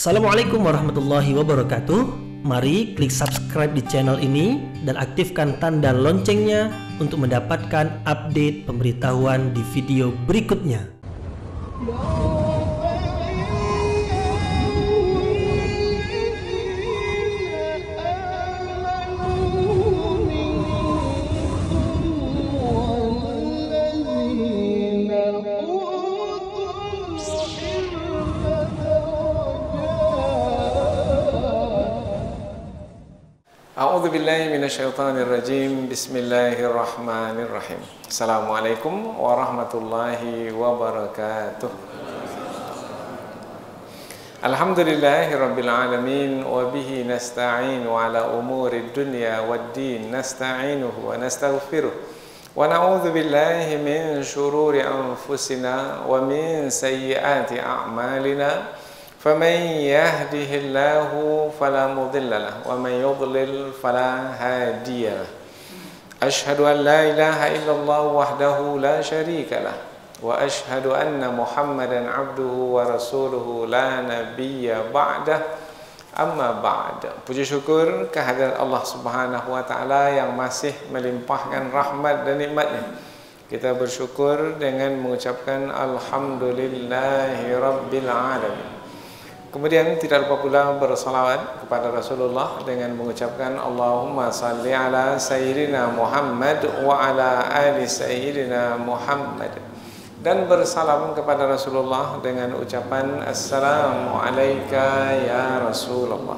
Assalamualaikum warahmatullahi wabarakatuh. Mari klik subscribe di channel ini dan aktifkan tanda loncengnya untuk mendapatkan update pemberitahuan di video berikutnya. A'udzu billahi minasyaitonir rajim. Bismillahirrahmanirrahim. Assalamualaikum warahmatullahi wabarakatuh. Alhamdulillahirabbil alamin wa bihi nasta'in ala umurid dunya waddin. Nasta'inuhu wa nastaghfiruh. Wa na'udzu billahi min shururi anfusina wa min sayyiati a'malina. فمن يهده الله فلا مضل له ومن يضلل فلا هادي له أشهد أن لا إله إلا الله وحده لا شريك له وأشهد أن محمدا عبده ورسوله لا نبي بعده أما بعد. Puji syukur kehadirat Allah Subhanahu wa taala yang masih melimpahkan rahmat dan nikmatnya. Kita bersyukur dengan mengucapkan alhamdulillahi rabbil alamin. Kemudian tidak lupa pula bersalawat kepada Rasulullah dengan mengucapkan Allahumma salli ala sayyidina Muhammad wa ala ali sayyidina Muhammad, dan bersalam kepada Rasulullah dengan ucapan Assalamu alayka ya Rasulullah.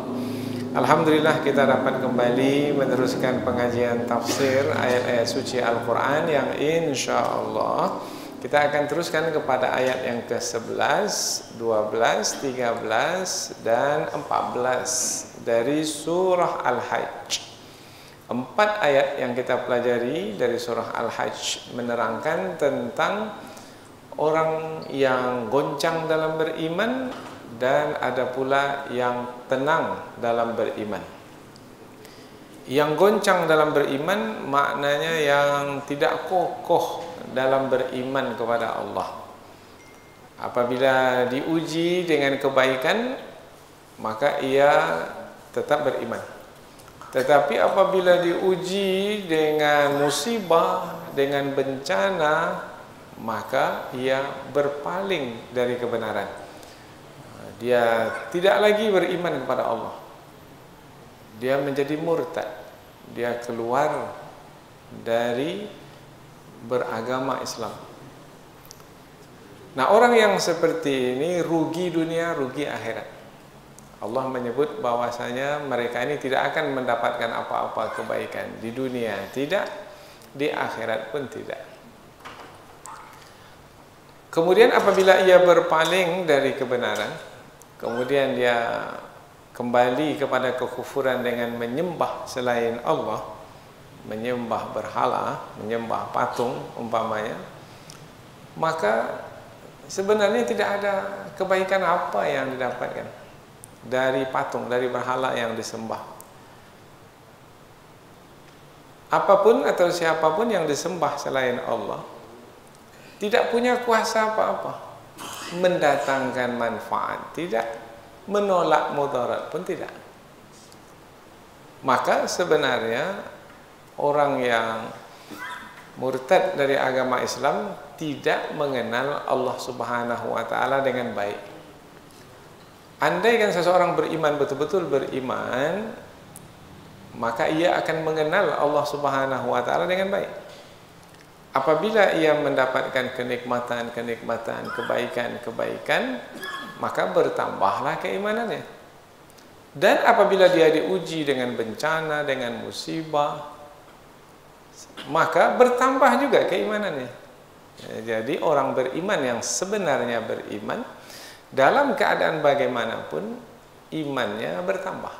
Alhamdulillah kita dapat kembali meneruskan pengajian tafsir ayat-ayat suci Al-Quran yang insyaallah kita akan teruskan kepada ayat yang ke-11, 12, 13, dan 14 dari surah Al-Hajj. 4 ayat yang kita pelajari dari surah Al-Hajj menerangkan tentang orang yang goncang dalam beriman dan ada pula yang tenang dalam beriman. Yang goncang dalam beriman maknanya yang tidak kokoh dalam beriman kepada Allah. Apabila diuji dengan kebaikan, maka ia tetap beriman. Tetapi apabila diuji dengan musibah, dengan bencana, maka ia berpaling dari kebenaran. Dia tidak lagi beriman kepada Allah. Dia menjadi murtad. Dia keluar dari beragama Islam. Nah, orang yang seperti ini rugi dunia, rugi akhirat. Allah menyebut bahwasanya mereka ini tidak akan mendapatkan apa-apa kebaikan di dunia, tidak, di akhirat pun tidak. Kemudian apabila ia berpaling dari kebenaran, kemudian dia kembali kepada kekufuran dengan menyembah selain Allah, menyembah berhala, menyembah patung umpamanya, maka sebenarnya tidak ada kebaikan apa yang didapatkan dari patung, dari berhala yang disembah. Apapun atau siapapun yang disembah selain Allah tidak punya kuasa apa-apa, mendatangkan manfaat tidak, menolak mudarat pun tidak. Maka sebenarnya orang yang murtad dari agama Islam tidak mengenal Allah Subhanahu wa taala dengan baik. Andaikan seseorang beriman, betul-betul beriman, maka ia akan mengenal Allah Subhanahu wa taala dengan baik. Apabila ia mendapatkan kenikmatan-kenikmatan, kebaikan-kebaikan, maka bertambahlah keimanannya. Dan apabila dia diuji dengan bencana, dengan musibah, maka bertambah juga keimanannya. Jadi orang beriman yang sebenarnya beriman, dalam keadaan bagaimanapun imannya bertambah,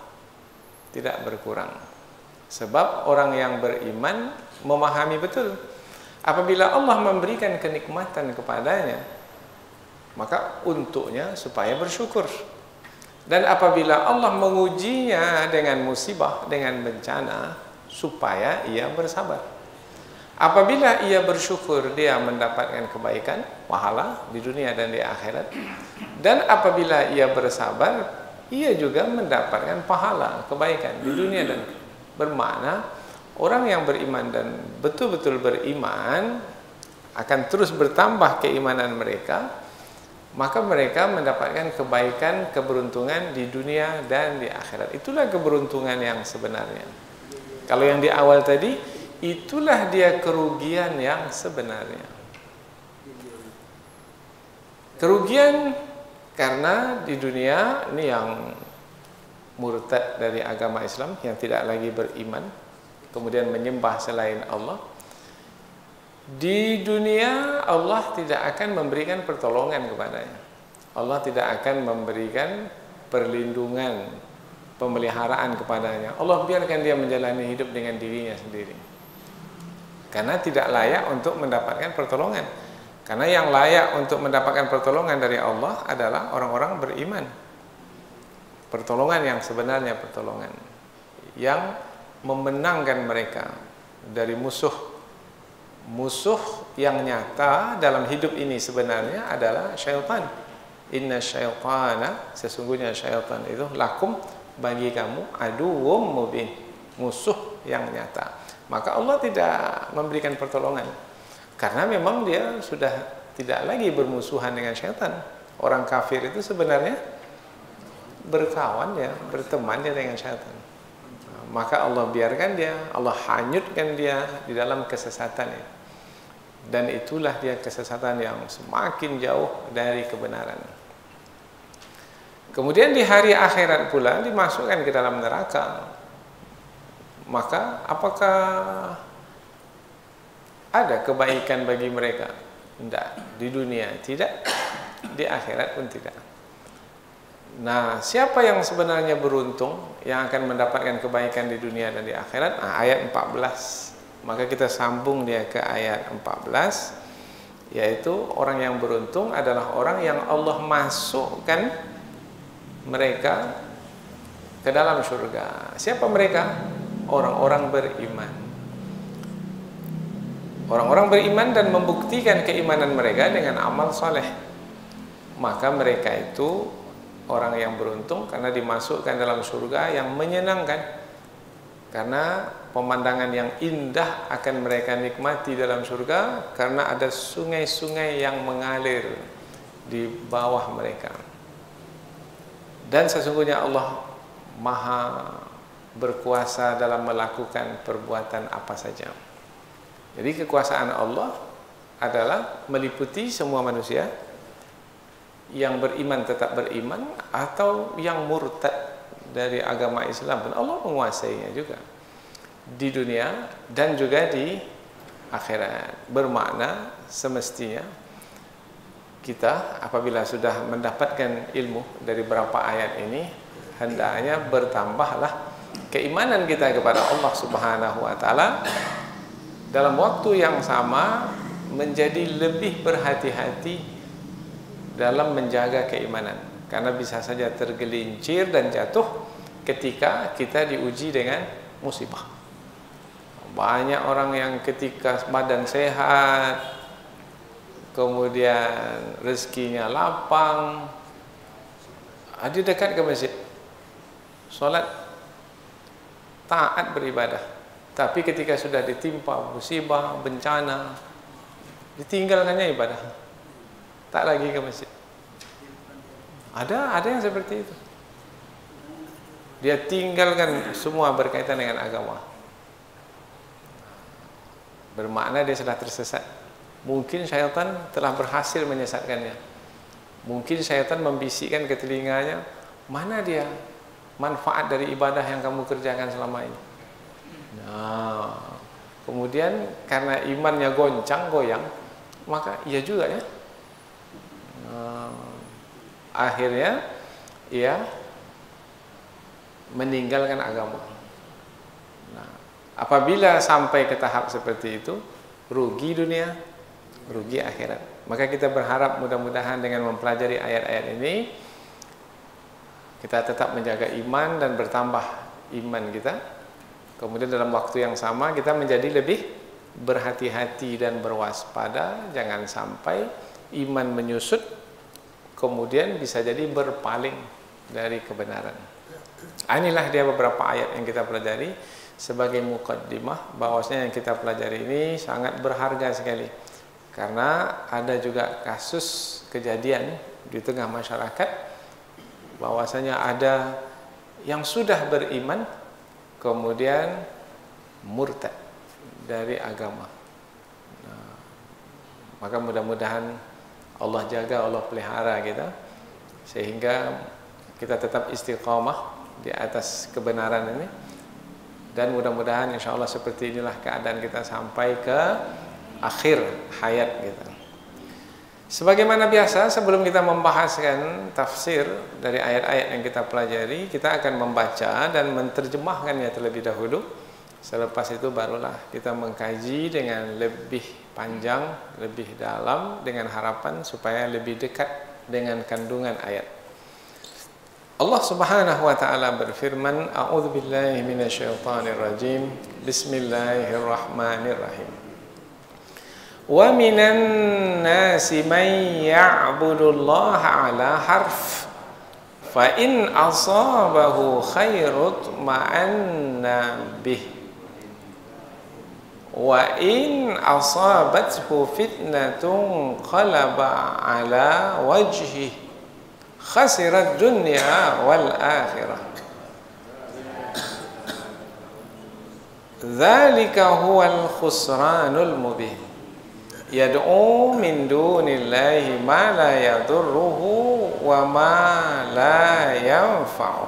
tidak berkurang. Sebab orang yang beriman memahami betul, apabila Allah memberikan kenikmatan kepadanya, maka untuknya supaya bersyukur. Dan apabila Allah mengujinya dengan musibah, dengan bencana, supaya ia bersabar. Apabila ia bersyukur, dia mendapatkan kebaikan, pahala di dunia dan di akhirat. Dan apabila ia bersabar, ia juga mendapatkan pahala kebaikan di dunia dan bermakna orang yang beriman dan betul-betul beriman akan terus bertambah keimanan mereka, maka mereka mendapatkan kebaikan, keberuntungan di dunia dan di akhirat. Itulah keberuntungan yang sebenarnya. Kalau yang di awal tadi, itulah dia kerugian yang sebenarnya. Kerugian karena di dunia ini yang murtad dari agama Islam, yang tidak lagi beriman, kemudian menyembah selain Allah. Di dunia Allah tidak akan memberikan pertolongan kepadanya. Allah tidak akan memberikan perlindungan, pemeliharaan kepadanya. Allah biarkan dia menjalani hidup dengan dirinya sendiri. Karena tidak layak untuk mendapatkan pertolongan. Karena yang layak untuk mendapatkan pertolongan dari Allah adalah orang-orang beriman. Pertolongan yang sebenarnya, pertolongan yang memenangkan mereka dari musuh. Musuh yang nyata dalam hidup ini sebenarnya adalah syaitan. Inna syaitana, sesungguhnya syaitan itu lakum, bagi kamu, aduwwum mubin, musuh yang nyata. Maka Allah tidak memberikan pertolongan karena memang dia sudah tidak lagi bermusuhan dengan syaitan. Orang kafir itu sebenarnya berkawan ya, berteman dia dengan syaitan. Maka Allah biarkan dia, Allah hanyutkan dia di dalam kesesatan ya. Dan itulah dia kesesatan yang semakin jauh dari kebenaran. Kemudian di hari akhirat pula dimasukkan ke dalam neraka. Maka apakah ada kebaikan bagi mereka? Tidak. Di dunia tidak, di akhirat pun tidak. Nah, siapa yang sebenarnya beruntung yang akan mendapatkan kebaikan di dunia dan di akhirat? Nah, ayat 14. Maka kita sambung dia ke ayat 14, yaitu orang yang beruntung adalah orang yang Allah masukkan mereka ke dalam surga. Siapa mereka? Orang-orang beriman. Orang-orang beriman dan membuktikan keimanan mereka dengan amal soleh. Maka mereka itu orang yang beruntung karena dimasukkan dalam surga yang menyenangkan. Karena pemandangan yang indah akan mereka nikmati dalam surga, karena ada sungai-sungai yang mengalir di bawah mereka. Dan sesungguhnya Allah Maha berkuasa dalam melakukan perbuatan apa saja. Jadi kekuasaan Allah adalah meliputi semua manusia, yang beriman tetap beriman atau yang murtad dari agama Islam pun Allah menguasainya juga di dunia dan juga di akhirat. Bermakna semestinya kita apabila sudah mendapatkan ilmu dari beberapa ayat ini, hendaknya bertambahlah keimanan kita kepada Allah Subhanahu wa taala, dalam waktu yang sama menjadi lebih berhati-hati dalam menjaga keimanan. Karena bisa saja tergelincir dan jatuh ketika kita diuji dengan musibah. Banyak orang yang ketika badan sehat, kemudian rezekinya lapang, dia dekat ke masjid, sholat, taat beribadah. Tapi ketika sudah ditimpa musibah, bencana, ditinggalkannya ibadah, tak lagi ke masjid. Ada yang seperti itu. Dia tinggalkan semua berkaitan dengan agama. Bermakna dia sudah tersesat. Mungkin syaitan telah berhasil menyesatkannya. Mungkin syaitan membisikkan ke telinganya, mana dia manfaat dari ibadah yang kamu kerjakan selama ini. Nah, kemudian karena imannya goncang-goyang, maka ia juga ya. Akhirnya ia meninggalkan agama. Nah, apabila sampai ke tahap seperti itu, rugi dunia, rugi akhirat. Maka kita berharap mudah-mudahan dengan mempelajari ayat-ayat ini, kita tetap menjaga iman dan bertambah iman kita. Kemudian dalam waktu yang sama kita menjadi lebih berhati-hati dan berwaspada, jangan sampai iman menyusut, kemudian bisa jadi berpaling dari kebenaran. Inilah dia beberapa ayat yang kita pelajari sebagai muqaddimah bahwasanya yang kita pelajari ini sangat berharga sekali. Karena ada juga kasus kejadian di tengah masyarakat bahwasanya ada yang sudah beriman kemudian murtad dari agama. Nah, maka mudah-mudahan Allah jaga, Allah pelihara kita sehingga kita tetap istiqamah di atas kebenaran ini, dan mudah-mudahan insya Allah seperti inilah keadaan kita sampai ke akhir hayat kita. Sebagaimana biasa, sebelum kita membahaskan tafsir dari ayat-ayat yang kita pelajari, kita akan membaca dan menerjemahkannya terlebih dahulu. Selepas itu barulah kita mengkaji dengan lebih panjang, lebih dalam, dengan harapan supaya lebih dekat dengan kandungan ayat. Allah Subhanahu wa taala berfirman, A'udzubillahi minasyaitonirrajim. Bismillahirrahmanirrahim. Wa minan nasi man ya'budullaha 'ala harf fa in asabahu khairut ma'anna bih wa in asabathu fitnatun qalaba 'ala wajhihi khasirat dunya wal akhirah. Dzalika huwal khusranul mubin. Yad'u min dunillahi ma la yadurruhu wa ma la yanfa'u.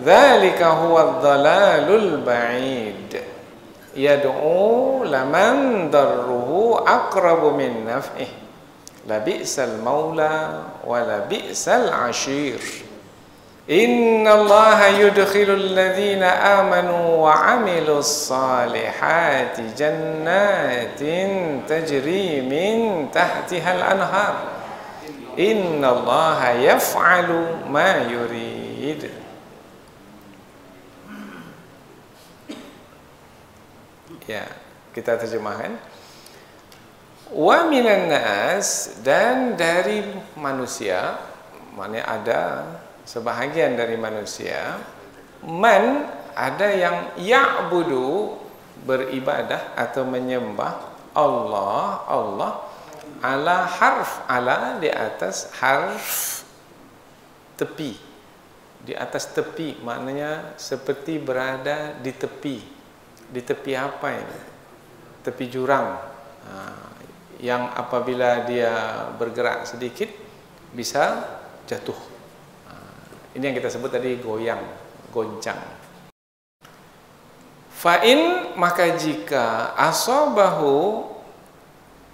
Dzalika huwad dhalalul ba'id. Yad'u laman darruhu aqrabu min naf'ihi. La bi'sal maula wa la bi'sal 'ashir. Inna Allaha yudkhilul ladzina amanu wa 'amilus salihati jannatin tajri min tahtihal anhar. Inna Allaha yaf'alu ma yurid. Ya, kita terjemahkan. Wa minan nas, dan dari manusia, maknanya ada sebahagian dari manusia, man, ada yang ya'budu, beribadah atau menyembah Allah, ala harf, ala di atas harf tepi, di atas tepi, maknanya seperti berada di tepi apa ini? Tepi jurang, yang apabila dia bergerak sedikit bisa jatuh. Ini yang kita sebut tadi goyang, goncang. Fa'in, maka jika asabahu,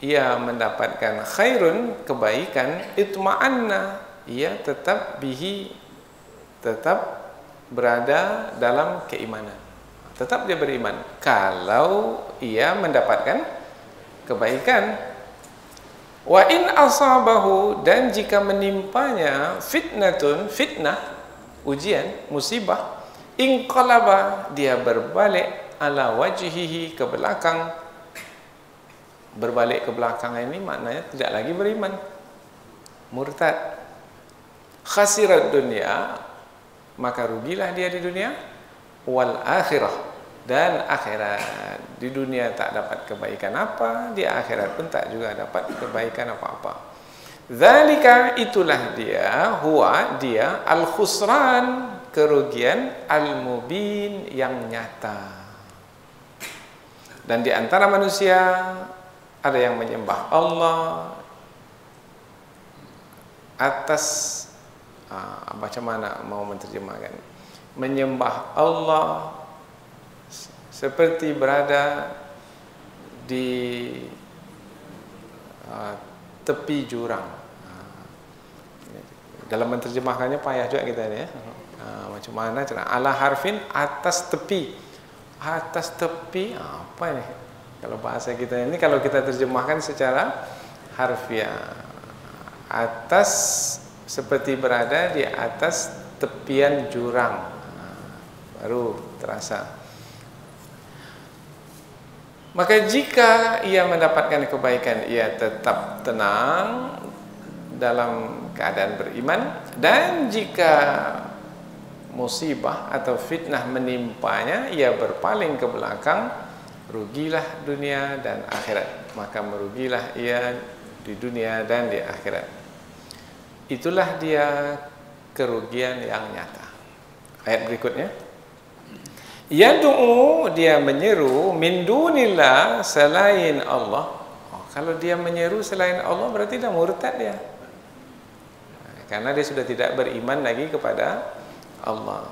ia mendapatkan khairun, kebaikan, itma'anna, ia tetap bihi, tetap berada dalam keimanan. Tetap dia beriman. Kalau ia mendapatkan kebaikan. Wa in asabahu, dan jika menimpanya fitnatun, fitnah, ujian, musibah, inqalaba, dia berbalik ala wajhihi, ke belakang. Berbalik ke belakang ini maknanya tidak lagi beriman, murtad. Khasirat dunia, maka rugilah dia di dunia, wal akhirah, dan akhirat. Di dunia tak dapat kebaikan apa, di akhirat pun tak juga dapat kebaikan apa-apa. Dzalika, itulah dia, huwa, dia, al-khusran, kerugian, al-mubin, yang nyata. Dan di antara manusia ada yang menyembah Allah atas macam mana mau menerjemahkan, menyembah Allah seperti berada di tepi jurang. Dalam menerjemahkannya payah juga kita ini ya. Macam mana cara? Ala harfin, atas tepi. Atas tepi apa ini? Kalau bahasa kita ini, kalau kita terjemahkan secara harfiah, atas, seperti berada di atas tepian jurang. Baru terasa. Maka jika ia mendapatkan kebaikan, ia tetap tenang dalam keadaan beriman, dan jika musibah atau fitnah menimpanya, ia berpaling ke belakang, rugilah dunia dan akhirat. Maka merugilah ia di dunia dan di akhirat. Itulah dia kerugian yang nyata. Ayat berikutnya, yad'u, dia menyeru, min dunillah, selain Allah. Kalau dia menyeru selain Allah berarti dah murtad dia, karena dia sudah tidak beriman lagi kepada Allah.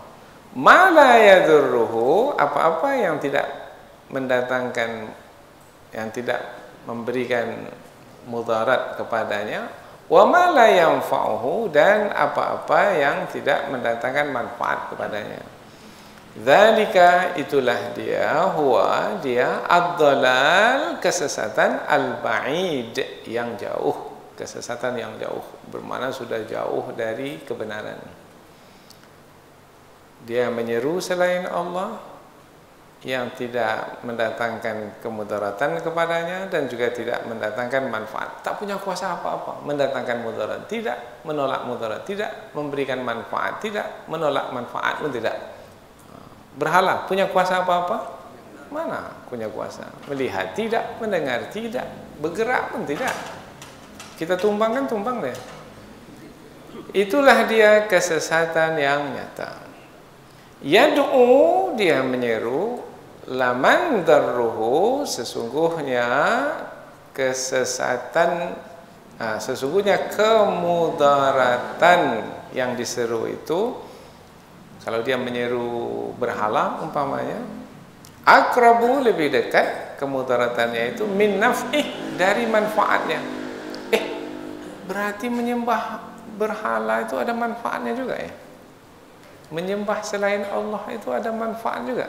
Ma la yadurruhu, apa-apa yang tidak mendatangkan, yang tidak memberikan mudarat kepadanya. Wa ma la yanfa'uhu, dan apa-apa yang tidak mendatangkan manfaat kepadanya. Dzalika, itulah dia, huwa, dia, ad-dhalal, kesesatan, al-ba'id, yang jauh, kesesatan yang jauh, bermakna sudah jauh dari kebenaran. Dia menyeru selain Allah yang tidak mendatangkan kemudaratan kepadanya dan juga tidak mendatangkan manfaat. Tak punya kuasa apa-apa mendatangkan mudarat, tidak menolak mudarat, tidak memberikan manfaat, tidak menolak manfaat pun tidak. Berhala punya kuasa apa-apa? Mana punya kuasa? Melihat tidak, mendengar tidak, bergerak pun tidak. Kita tumbang kan tumbang deh. Itulah dia kesesatan yang nyata. Yad'u, dia menyeru, laman darruhu, sesungguhnya kesesatan, sesungguhnya kemudaratan yang diseru itu, kalau dia menyeru berhala umpamanya, akrabu, lebih dekat kemudaratannya itu, min naf'ih, dari manfaatnya. Berarti menyembah berhala itu ada manfaatnya juga ya? Menyembah selain Allah itu ada manfaat juga.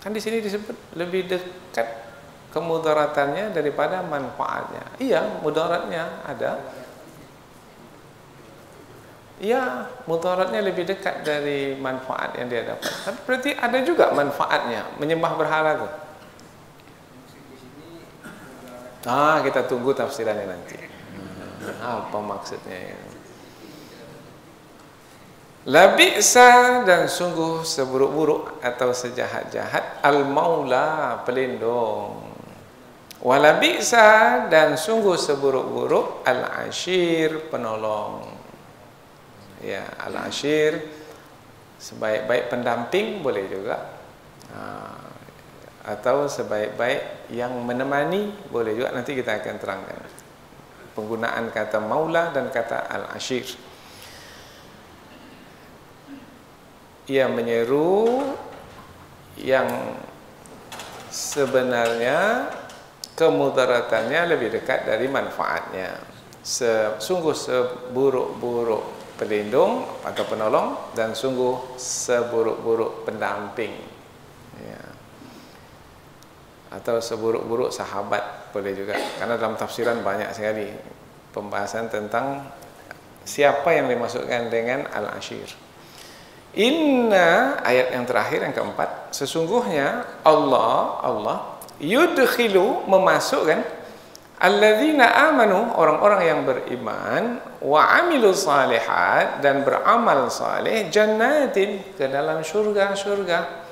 Kan di sini disebut lebih dekat kemudaratannya daripada manfaatnya. Iya, mudaratnya ada. Ya, mudaratnya lebih dekat dari manfaat yang dia dapat. Tapi berarti ada juga manfaatnya menyembah berhala itu. Kita tunggu tafsirannya nanti. Apa maksudnya ya? La bi'sa, dan sungguh seburuk-buruk atau sejahat-jahat, al-maula, pelindung. Wala bi'sa, dan sungguh seburuk-buruk, al-ashir, penolong. Ya, al-ashir, sebaik-baik pendamping boleh juga, atau sebaik-baik yang menemani boleh juga. Nanti kita akan terangkan penggunaan kata maula dan kata al-ashir. Ia menyeru yang sebenarnya kemudaratannya lebih dekat dari manfaatnya. Sungguh seburuk-buruk pelindung atau penolong, dan sungguh seburuk-buruk pendamping ya. Atau seburuk-buruk sahabat boleh juga, karena dalam tafsiran banyak sekali pembahasan tentang siapa yang dimasukkan dengan al-ashir. Inna, ayat yang terakhir yang keempat, sesungguhnya Allah yudkhilu, memasukkan, alladzina amanu, orang-orang yang beriman, wa amilu salihat, dan beramal saleh, jannatin, ke dalam surga-surga,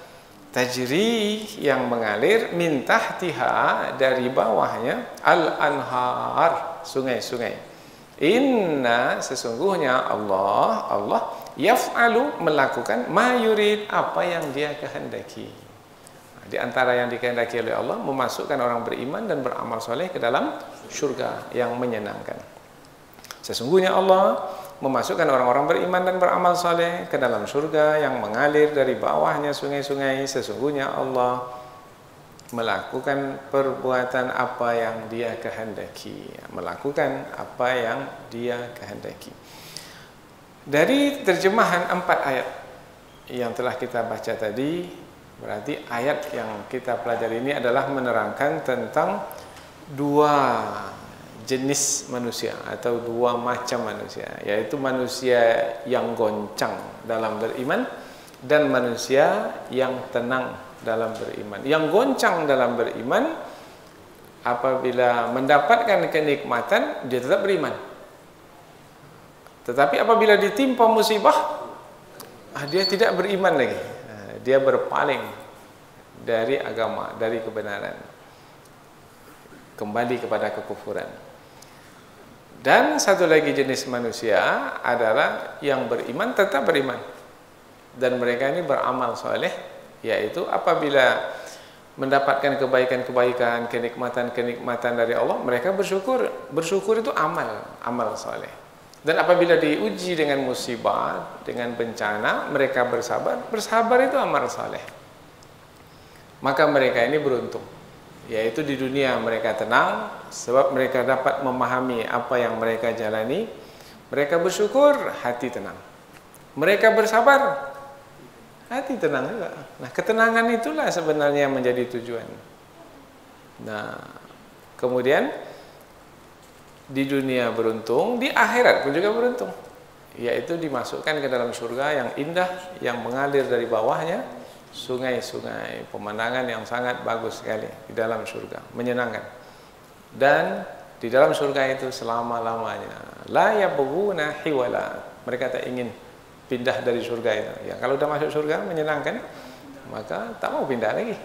tajri, yang mengalir, min tahtiha, dari bawahnya, al-anhar, sungai-sungai. Inna, sesungguhnya Allah yaf'alu, melakukan, ma yurid, apa yang dia kehendaki. Di antara yang dikehendaki oleh Allah, memasukkan orang beriman dan beramal soleh ke dalam syurga yang menyenangkan. Sesungguhnya Allah memasukkan orang-orang beriman dan beramal soleh ke dalam syurga yang mengalir dari bawahnya sungai-sungai. Sesungguhnya Allah melakukan perbuatan apa yang dia kehendaki, melakukan apa yang dia kehendaki. Dari terjemahan 4 ayat yang telah kita baca tadi, berarti ayat yang kita pelajari ini adalah menerangkan tentang 2 jenis manusia atau 2 macam manusia, yaitu manusia yang goncang dalam beriman dan manusia yang tenang dalam beriman. Yang goncang dalam beriman, apabila mendapatkan kenikmatan, dia tetap beriman. Tetapi apabila ditimpa musibah, dia tidak beriman lagi. Dia berpaling dari agama, dari kebenaran, kembali kepada kekufuran. Dan satu lagi jenis manusia adalah yang beriman tetap beriman, dan mereka ini beramal soleh, yaitu apabila mendapatkan kebaikan-kebaikan, kenikmatan-kenikmatan dari Allah, mereka bersyukur. Bersyukur itu amal soleh. Dan apabila diuji dengan musibah, dengan bencana, mereka bersabar. Bersabar itu amal soleh. Maka mereka ini beruntung, yaitu di dunia mereka tenang, sebab mereka dapat memahami apa yang mereka jalani. Mereka bersyukur, hati tenang. Mereka bersabar, hati tenang juga. Nah, ketenangan itulah sebenarnya yang menjadi tujuan. Nah, kemudian di dunia beruntung, di akhirat pun juga beruntung, yaitu dimasukkan ke dalam surga yang indah, yang mengalir dari bawahnya sungai-sungai, pemandangan yang sangat bagus sekali di dalam surga, menyenangkan. Dan di dalam surga itu selama-lamanya, la yabghuna hiwala. Mereka tak ingin pindah dari surga itu. Ya, kalau sudah masuk surga menyenangkan, maka tak mau pindah lagi.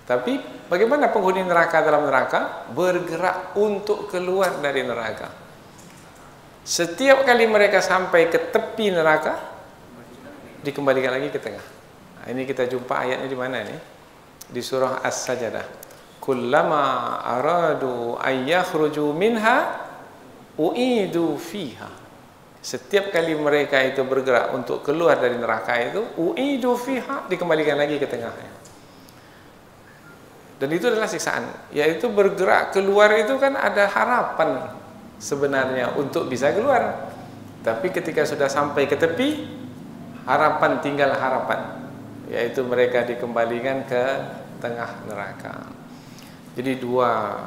Tapi bagaimana penghuni neraka dalam neraka? Bergerak untuk keluar dari neraka. Setiap kali mereka sampai ke tepi neraka, dikembalikan lagi ke tengah. Nah, ini kita jumpa ayatnya di mana nih? Di surah As-Sajdah. Kullama aradu ayyakhruju minha u'idu fiha. Setiap kali mereka itu bergerak untuk keluar dari neraka itu, u'idu fiha, dikembalikan lagi ke tengahnya. Dan itu adalah siksaan, yaitu bergerak keluar itu kan ada harapan sebenarnya untuk bisa keluar. Tapi ketika sudah sampai ke tepi, harapan tinggal harapan, yaitu mereka dikembalikan ke tengah neraka. Jadi dua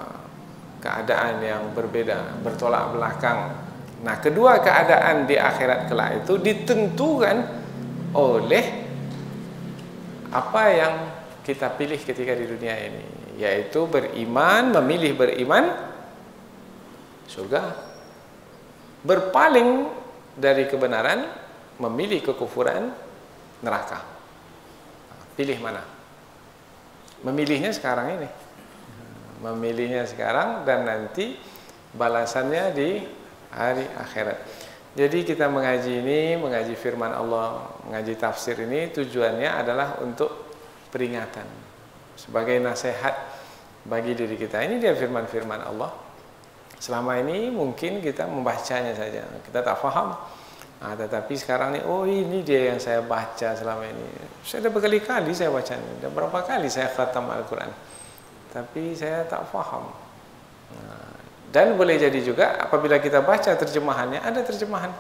keadaan yang berbeda, bertolak belakang. Nah, kedua keadaan di akhirat kelak itu ditentukan oleh apa yang kita pilih ketika di dunia ini, yaitu beriman, memilih beriman, surga. Berpaling dari kebenaran, memilih kekufuran, neraka. Pilih mana? Memilihnya sekarang ini. Memilihnya sekarang, dan nanti balasannya di hari akhirat. Jadi kita mengaji ini, mengaji firman Allah, mengaji tafsir ini, tujuannya adalah untuk peringatan, sebagai nasihat bagi diri kita. Ini dia firman-firman Allah. Selama ini mungkin kita membacanya saja, kita tak faham. Nah, tetapi sekarang ini, oh ini dia yang saya baca selama ini. Sudah berkali-kali saya baca ini, dan berapa kali saya khatam Al-Quran, tapi saya tak faham. Nah, dan boleh jadi juga apabila kita baca terjemahannya, ada terjemahan,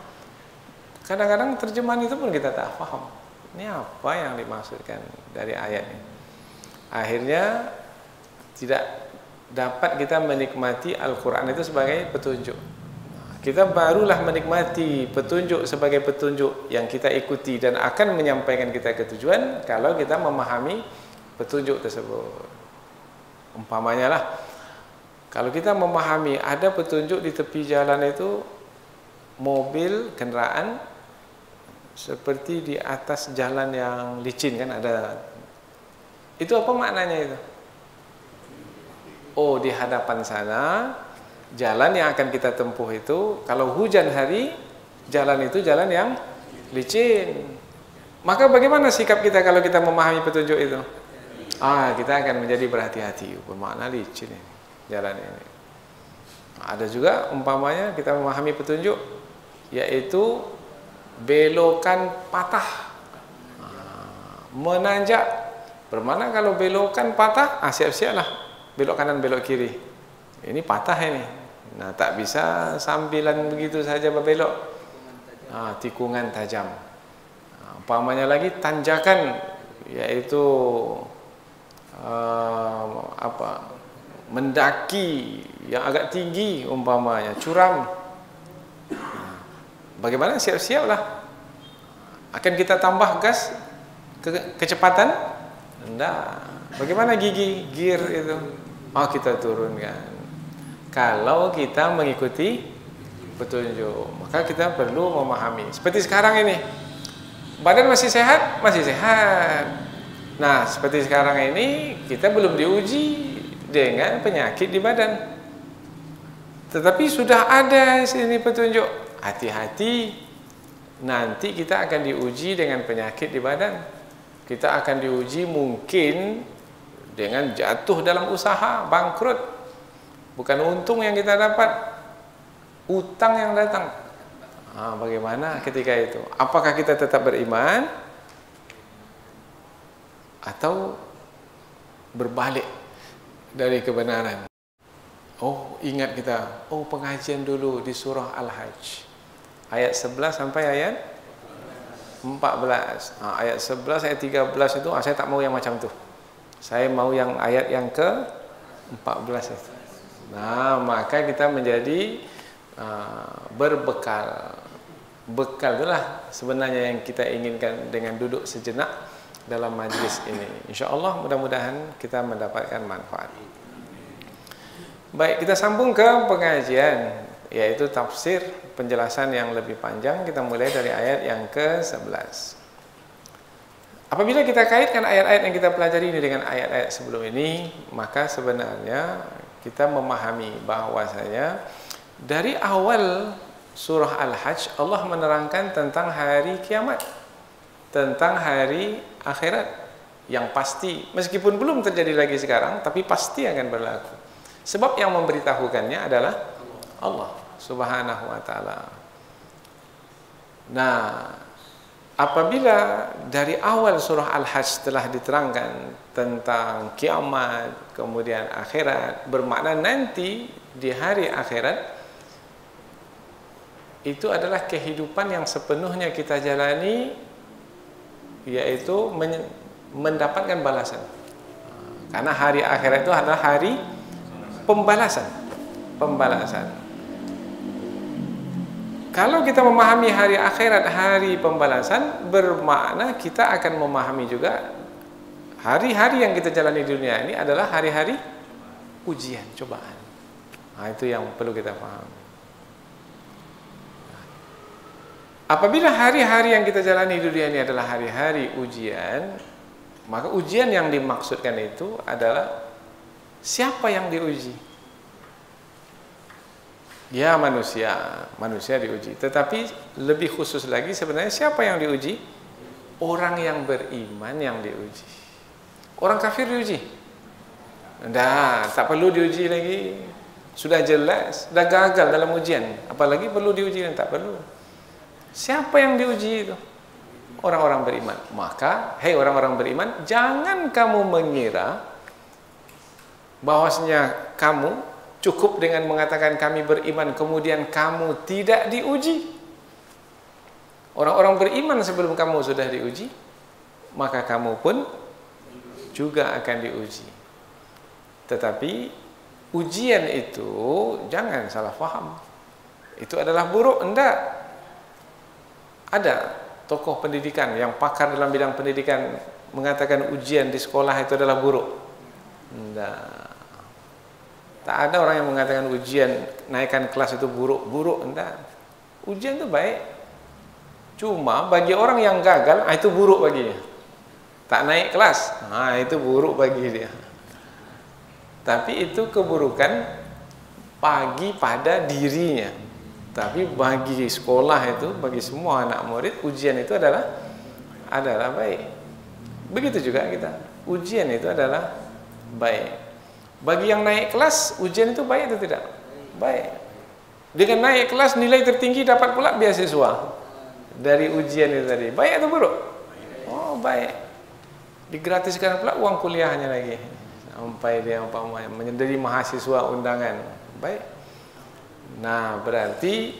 kadang-kadang terjemahan itu pun kita tak faham. Ini apa yang dimaksudkan dari ayat ini? Akhirnya tidak dapat kita menikmati Al-Quran itu sebagai petunjuk. Kita barulah menikmati petunjuk sebagai petunjuk yang kita ikuti dan akan menyampaikan kita ke tujuan kalau kita memahami petunjuk tersebut. Umpamanya lah, kalau kita memahami ada petunjuk di tepi jalan itu, mobil, kendaraan seperti di atas jalan yang licin kan ada. Itu apa maknanya itu? Oh, di hadapan sana jalan yang akan kita tempuh itu, kalau hujan hari, jalan itu jalan yang licin. Maka bagaimana sikap kita kalau kita memahami petunjuk itu? Kita akan menjadi berhati-hati. Bermakna licin ini, jalan ini. Ada juga umpamanya kita memahami petunjuk, yaitu belokan patah, menanjak. Bermakna kalau belokan patah, siap-siaplah belok kanan belok kiri. Ini patah ini. Nah, tak bisa sambilan begitu saja berbelok. Tikungan tajam. Umpamanya lagi tanjakan, yaitu mendaki yang agak tinggi, umpamanya curam. Bagaimana? Siap-siaplah. Akan kita tambah gas kecepatan? Enggak. Bagaimana gigi gear itu? Kita turunkan. Kalau kita mengikuti petunjuk. Maka kita perlu memahami. Seperti sekarang ini, badan masih sehat? Masih sehat. Nah, seperti sekarang ini kita belum diuji dengan penyakit di badan. Tetapi sudah ada sini petunjuk. Hati-hati, nanti kita akan diuji dengan penyakit di badan. Kita akan diuji mungkin dengan jatuh dalam usaha, bangkrut. Bukan untung yang kita dapat, utang yang datang. Bagaimana ketika itu? Apakah kita tetap beriman atau berbalik dari kebenaran? Oh, ingat kita, pengajian dulu di surah Al-Hajj ayat 11 sampai ayat 14. Ayat 11, ayat 13 itu saya tak mau yang macam tu. Saya mau yang ayat yang ke 14 itu. Nah, maka kita menjadi berbekal. Bekal itulah sebenarnya yang kita inginkan dengan duduk sejenak dalam majlis ini. InsyaAllah mudah-mudahan kita mendapatkan manfaat. Baik, kita sambung ke pengajian, yaitu tafsir, penjelasan yang lebih panjang. Kita mulai dari ayat yang ke-11. Apabila kita kaitkan ayat-ayat yang kita pelajari ini dengan ayat-ayat sebelum ini, maka sebenarnya kita memahami bahwasanya dari awal surah Al-Hajj Allah menerangkan tentang hari kiamat, tentang hari akhirat yang pasti, meskipun belum terjadi lagi sekarang, tapi pasti akan berlaku. Sebab yang memberitahukannya adalah Allah Subhanahu wa ta'ala. Nah, apabila dari awal surah Al-Hajj telah diterangkan tentang kiamat, kemudian akhirat, bermakna nanti di hari akhirat itu adalah kehidupan yang sepenuhnya kita jalani, yaitu mendapatkan balasan. Karena hari akhirat itu adalah hari pembalasan. Kalau kita memahami hari akhirat, hari pembalasan, bermakna kita akan memahami juga hari-hari yang kita jalani di dunia ini adalah hari-hari ujian, cobaan. Itu yang perlu kita pahami. Apabila hari-hari yang kita jalani di dunia ini adalah hari-hari ujian, maka ujian yang dimaksudkan itu adalah siapa yang diuji? Ya, manusia diuji. Tetapi lebih khusus lagi sebenarnya siapa yang diuji? Orang yang beriman yang diuji. Orang kafir diuji? Tak perlu diuji lagi. Sudah jelas, sudah gagal dalam ujian. Apalagi perlu diuji, dan tak perlu. Siapa yang diuji itu? Orang-orang beriman. Maka, hei orang-orang beriman, jangan kamu mengira bahwasanya kamu cukup dengan mengatakan kami beriman, kemudian kamu tidak diuji. Orang-orang beriman sebelum kamu sudah diuji, maka kamu pun juga akan diuji. Tetapi ujian itu jangan salah faham. Itu adalah buruk, enggak. Ada tokoh pendidikan yang pakar dalam bidang pendidikan mengatakan ujian di sekolah itu adalah buruk. Enggak. Tak ada orang yang mengatakan ujian naikkan kelas itu buruk, enggak. Ujian itu baik. Cuma bagi orang yang gagal, itu buruk baginya. Tak naik kelas, itu buruk bagi dia. Tapi itu keburukan bagi pada dirinya. Tapi bagi sekolah itu, bagi semua anak murid, ujian itu adalah baik. Begitu juga kita. Ujian itu adalah baik. Bagi yang naik kelas, ujian itu baik atau tidak? Baik. Dengan naik kelas, nilai tertinggi dapat pula beasiswa dari ujian itu tadi. Baik atau buruk? Oh, baik. Digratiskan pula uang kuliahnya lagi. Sampai dia menjadi mahasiswa undangan. Baik. Nah, berarti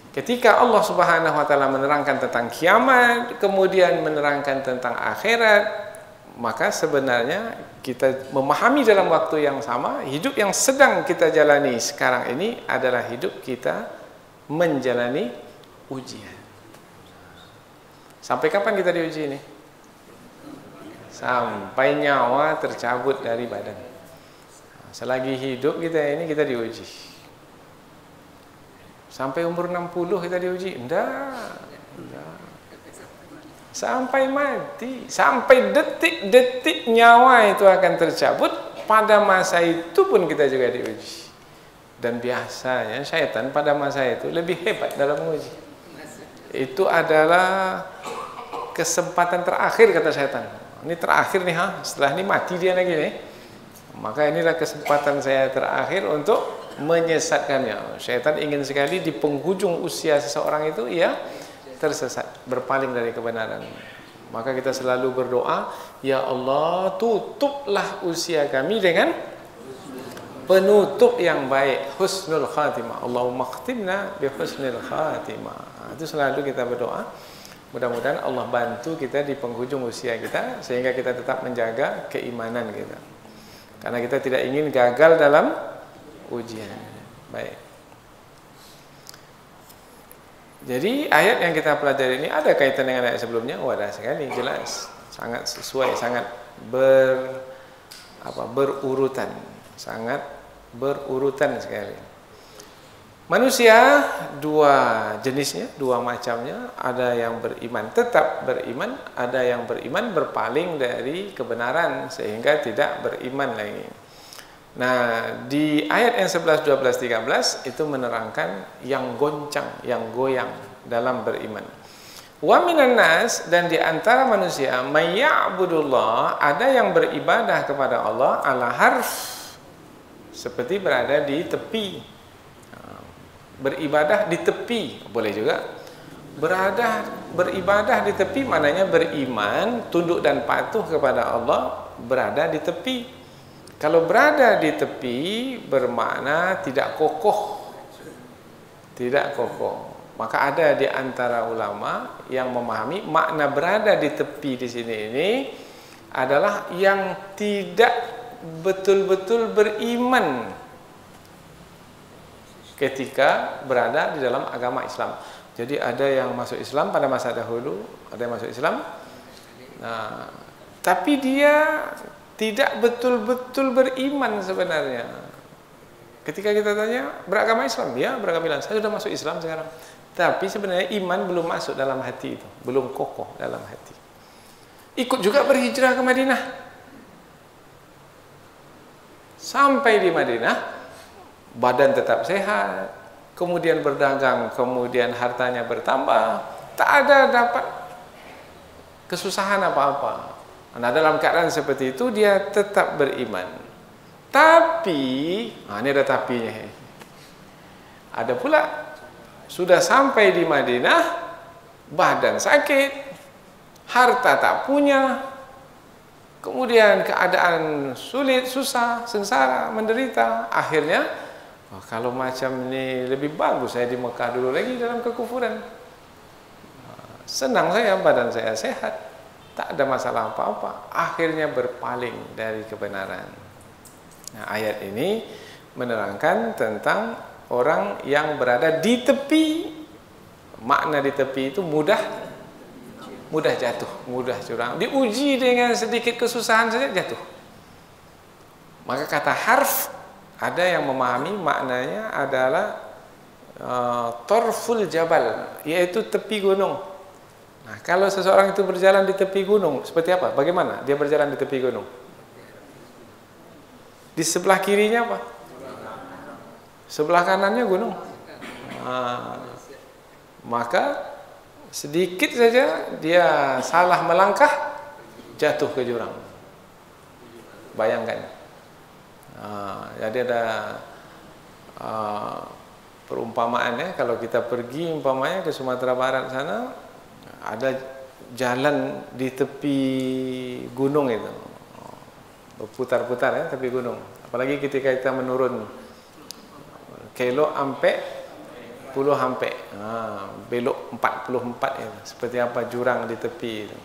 ketika Allah Subhanahu wa ta'ala menerangkan tentang kiamat, kemudian menerangkan tentang akhirat, maka sebenarnya kita memahami dalam waktu yang sama, hidup yang sedang kita jalani sekarang ini adalah hidup kita menjalani ujian. Sampai kapan kita diuji ini? Sampai nyawa tercabut dari badan. Selagi hidup kita ini kita diuji. Sampai umur 60 kita diuji? Enggak. Sampai mati, sampai detik-detik nyawa itu akan tercabut, pada masa itu pun kita juga diuji. Dan biasanya syaitan pada masa itu lebih hebat dalam menguji. Itu adalah kesempatan terakhir, kata syaitan. Ini terakhir nih, setelah ini mati dia lagi nih. Maka inilah kesempatan saya terakhir untuk menyesatkannya. Syaitan ingin sekali di penghujung usia seseorang itu ia tersesat, berpaling dari kebenaran. Maka kita selalu berdoa, ya Allah, tutuplah usia kami dengan penutup yang baik, husnul khatimah. Allahumma khtimna bi husnul khatimah. Itu selalu kita berdoa. Mudah-mudahan Allah bantu kita di penghujung usia kita, sehingga kita tetap menjaga keimanan kita. Karena kita tidak ingin gagal dalam ujian. Baik. Jadi ayat yang kita pelajari ini ada kaitan dengan ayat sebelumnya. Ada sekali, jelas, sangat sesuai, sangat berurutan, sangat berurutan sekali. Manusia dua jenisnya, dua macamnya. Ada yang beriman tetap beriman, ada yang beriman berpaling dari kebenaran sehingga tidak beriman lagi. Nah, di ayat yang 11, 12, 13 itu menerangkan yang goncang, yang goyang dalam beriman. Wa minan nas, dan di antara manusia, may ya'budullah, ada yang beribadah kepada Allah ala harf, seperti berada di tepi. Beribadah di tepi, boleh juga. Beribadah di tepi maknanya beriman, tunduk dan patuh kepada Allah, berada di tepi. Kalau berada di tepi bermakna tidak kokoh. Tidak kokoh. Maka ada di antara ulama yang memahami makna berada di tepi di sini ini adalah yang tidak betul-betul beriman ketika berada di dalam agama Islam. Jadi ada yang masuk Islam pada masa dahulu, ada yang masuk Islam. Nah, tapi dia tidak betul-betul beriman sebenarnya. Ketika kita tanya, beragama Islam? Ya, beragama Islam. Saya sudah masuk Islam sekarang. Tapi sebenarnya iman belum masuk dalam hati itu. Belum kokoh dalam hati. Ikut juga berhijrah ke Madinah. Sampai di Madinah, badan tetap sehat. Kemudian berdagang, kemudian hartanya bertambah. Tak ada dapat kesusahan apa-apa. Nah, dalam keadaan seperti itu dia tetap beriman. Tapi, ini ada tapinya. Ada pula sudah sampai di Madinah, badan sakit, harta tak punya, kemudian keadaan sulit, susah, sengsara, menderita. Akhirnya, kalau macam ini lebih bagus saya di Mekah dulu lagi dalam kekufuran. Senang saya, badan saya sehat. Tak ada masalah apa-apa. Akhirnya berpaling dari kebenaran. Nah, ayat ini menerangkan tentang orang yang berada di tepi. Makna di tepi itu mudah jatuh, mudah curang. Diuji dengan sedikit kesusahan saja jatuh. Maka kata harf, ada yang memahami maknanya adalah torful jabal, yaitu tepi gunung. Nah, kalau seseorang itu berjalan di tepi gunung, seperti apa? Bagaimana dia berjalan di tepi gunung? Di sebelah kirinya apa? Sebelah kanannya gunung. Maka sedikit saja dia salah melangkah, jatuh ke jurang. Bayangkan. Jadi ada perumpamaannya, kalau kita pergi umpamanya ke Sumatera Barat sana, ada jalan di tepi gunung itu, berputar-putar ya, tepi gunung. Apalagi ketika kita menurun kilo ampe puluh ampe, belok 44 itu, seperti apa jurang di tepi itu.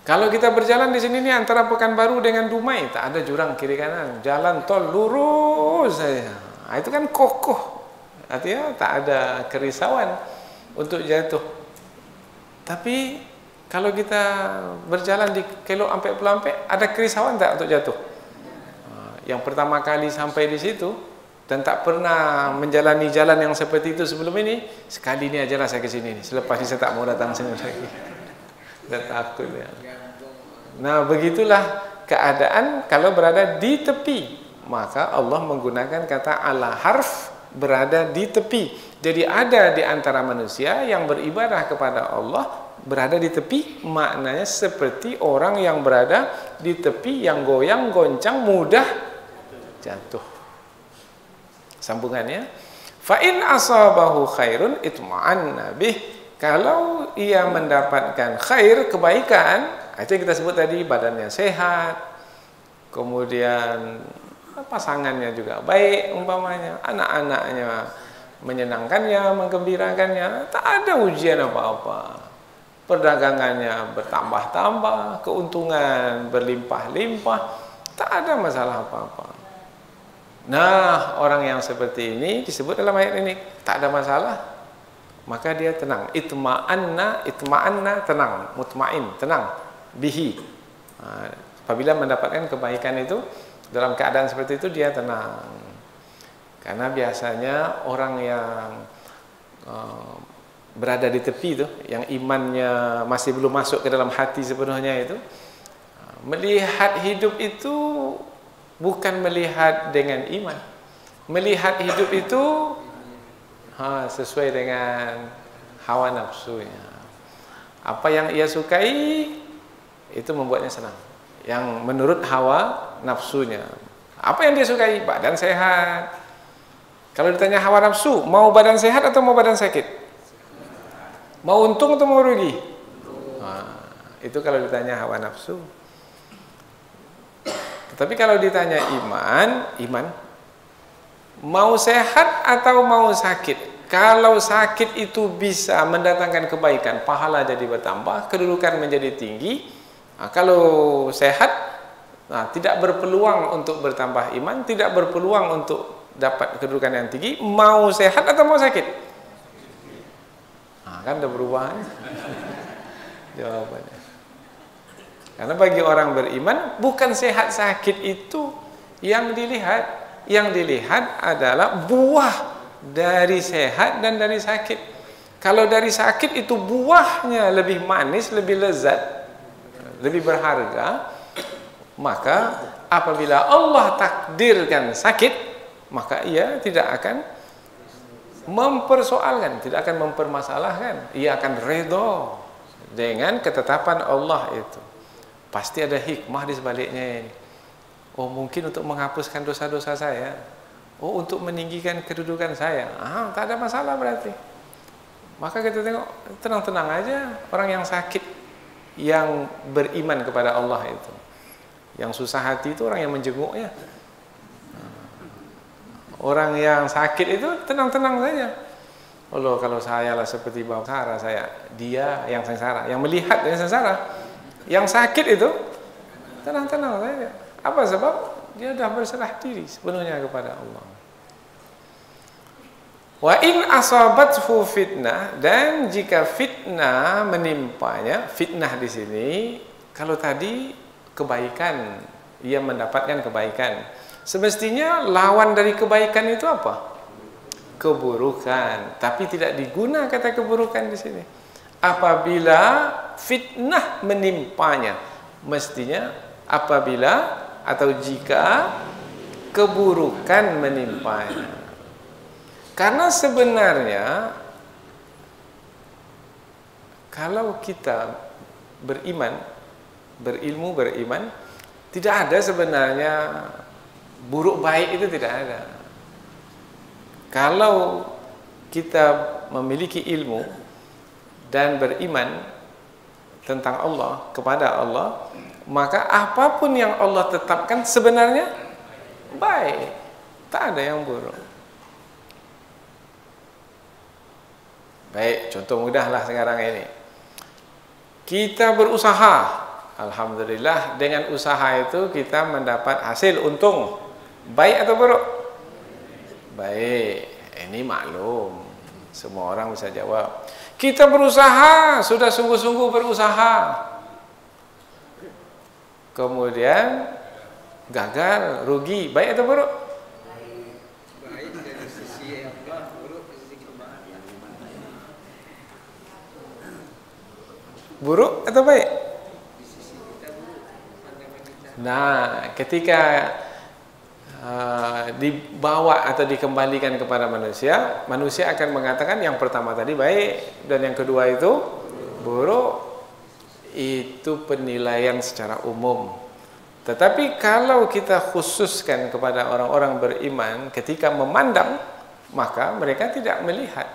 Kalau kita berjalan di sini nih antara Pekanbaru dengan Dumai, tak ada jurang kiri kanan, jalan tol lurus saja. Nah, itu kan kokoh, artinya tak ada kerisauan untuk jatuh. Tapi kalau kita berjalan di kilo ampe puluh ampe, ada kerisauan tak untuk jatuh? Yang pertama kali sampai di situ, dan tak pernah menjalani jalan yang seperti itu sebelum ini, sekali ini ajalah saya ke sini. Selepas ini saya tak mau datang sini lagi. Dan takut ya. Nah, begitulah keadaan kalau berada di tepi. Maka Allah menggunakan kata ala harf, berada di tepi. Jadi ada di antara manusia yang beribadah kepada Allah berada di tepi, maknanya seperti orang yang berada di tepi yang goyang, goncang, mudah jatuh. Sambungannya, fa in asabahu khairun itma'anna bih. Kalau ia mendapatkan khair, kebaikan, itu yang kita sebut tadi, badannya sehat, kemudian pasangannya juga baik umpamanya, anak-anaknya menyenangkannya, menggembirakannya, tak ada ujian apa-apa, perdagangannya bertambah-tambah, keuntungan berlimpah-limpah, tak ada masalah apa-apa. Nah, orang yang seperti ini disebut dalam ayat ini tak ada masalah, maka dia tenang. Itma'anna, tenang, mutmain, tenang, bihi. Apabila mendapatkan kebaikan itu, dalam keadaan seperti itu dia tenang. Karena biasanya orang yang berada di tepi itu, yang imannya masih belum masuk ke dalam hati sepenuhnya itu, melihat hidup itu bukan melihat dengan iman. Melihat hidup itu sesuai dengan hawa nafsunya. Apa yang ia sukai itu membuatnya senang. Yang menurut hawa nafsunya. Apa yang dia sukai? Badan sehat. Kalau ditanya hawa nafsu, mau badan sehat atau mau badan sakit? Mau untung atau mau rugi? Itu kalau ditanya hawa nafsu. Tetapi kalau ditanya iman, mau sehat atau mau sakit? Kalau sakit itu bisa mendatangkan kebaikan, pahala jadi bertambah, kedudukan menjadi tinggi. Kalau sehat, tidak berpeluang untuk bertambah iman, tidak berpeluang untuk dapat kedudukan yang tinggi. Mau sehat atau mau sakit? Kan udah berubah jawabannya. Karena bagi orang beriman, bukan sehat sakit itu yang dilihat. Yang dilihat adalah buah dari sehat dan dari sakit. Kalau dari sakit itu buahnya lebih manis, lebih lezat, lebih berharga, maka apabila Allah takdirkan sakit, maka ia tidak akan mempersoalkan, tidak akan mempermasalahkan. Ia akan redha dengan ketetapan Allah itu. Pasti ada hikmah di sebaliknya ini. Oh, mungkin untuk menghapuskan dosa-dosa saya. Oh, untuk meninggikan kedudukan saya. Tak ada masalah berarti. Maka kita tengok, tenang-tenang aja orang yang sakit, yang beriman kepada Allah itu. Yang susah hati itu orang yang menjenguknya. Orang yang sakit itu tenang-tenang saja. Allah, kalau saya lah seperti bapa sengsara saya, dia yang sengsara, yang melihat yang sengsara. Yang sakit itu tenang-tenang saja. Apa sebab? Dia sudah berserah diri sepenuhnya kepada Allah. Wa in asabathu fitnah, dan jika fitnah menimpanya, fitnah di sini kalau tadi kebaikan, ia mendapatkan kebaikan. Semestinya lawan dari kebaikan itu apa? Keburukan. Tapi tidak digunakan kata keburukan di sini. Apabila fitnah menimpanya, mestinya apabila atau jika keburukan menimpanya. Karena sebenarnya kalau kita beriman, berilmu, beriman, tidak ada sebenarnya buruk baik, itu tidak ada. Kalau kita memiliki ilmu dan beriman tentang Allah, kepada Allah, maka apapun yang Allah tetapkan sebenarnya baik, tak ada yang buruk. Baik, contoh mudahlah sekarang ini. Kita berusaha, alhamdulillah, dengan usaha itu kita mendapat hasil, untung. Baik atau buruk? Baik. Ini maklum, semua orang bisa jawab. Kita berusaha, sudah sungguh-sungguh berusaha, kemudian gagal, rugi. Baik atau buruk? Buruk atau baik? Nah, ketika dibawa atau dikembalikan kepada manusia, manusia akan mengatakan yang pertama tadi baik dan yang kedua itu buruk. Itu penilaian secara umum. Tetapi kalau kita khususkan kepada orang-orang beriman ketika memandang, maka mereka tidak melihat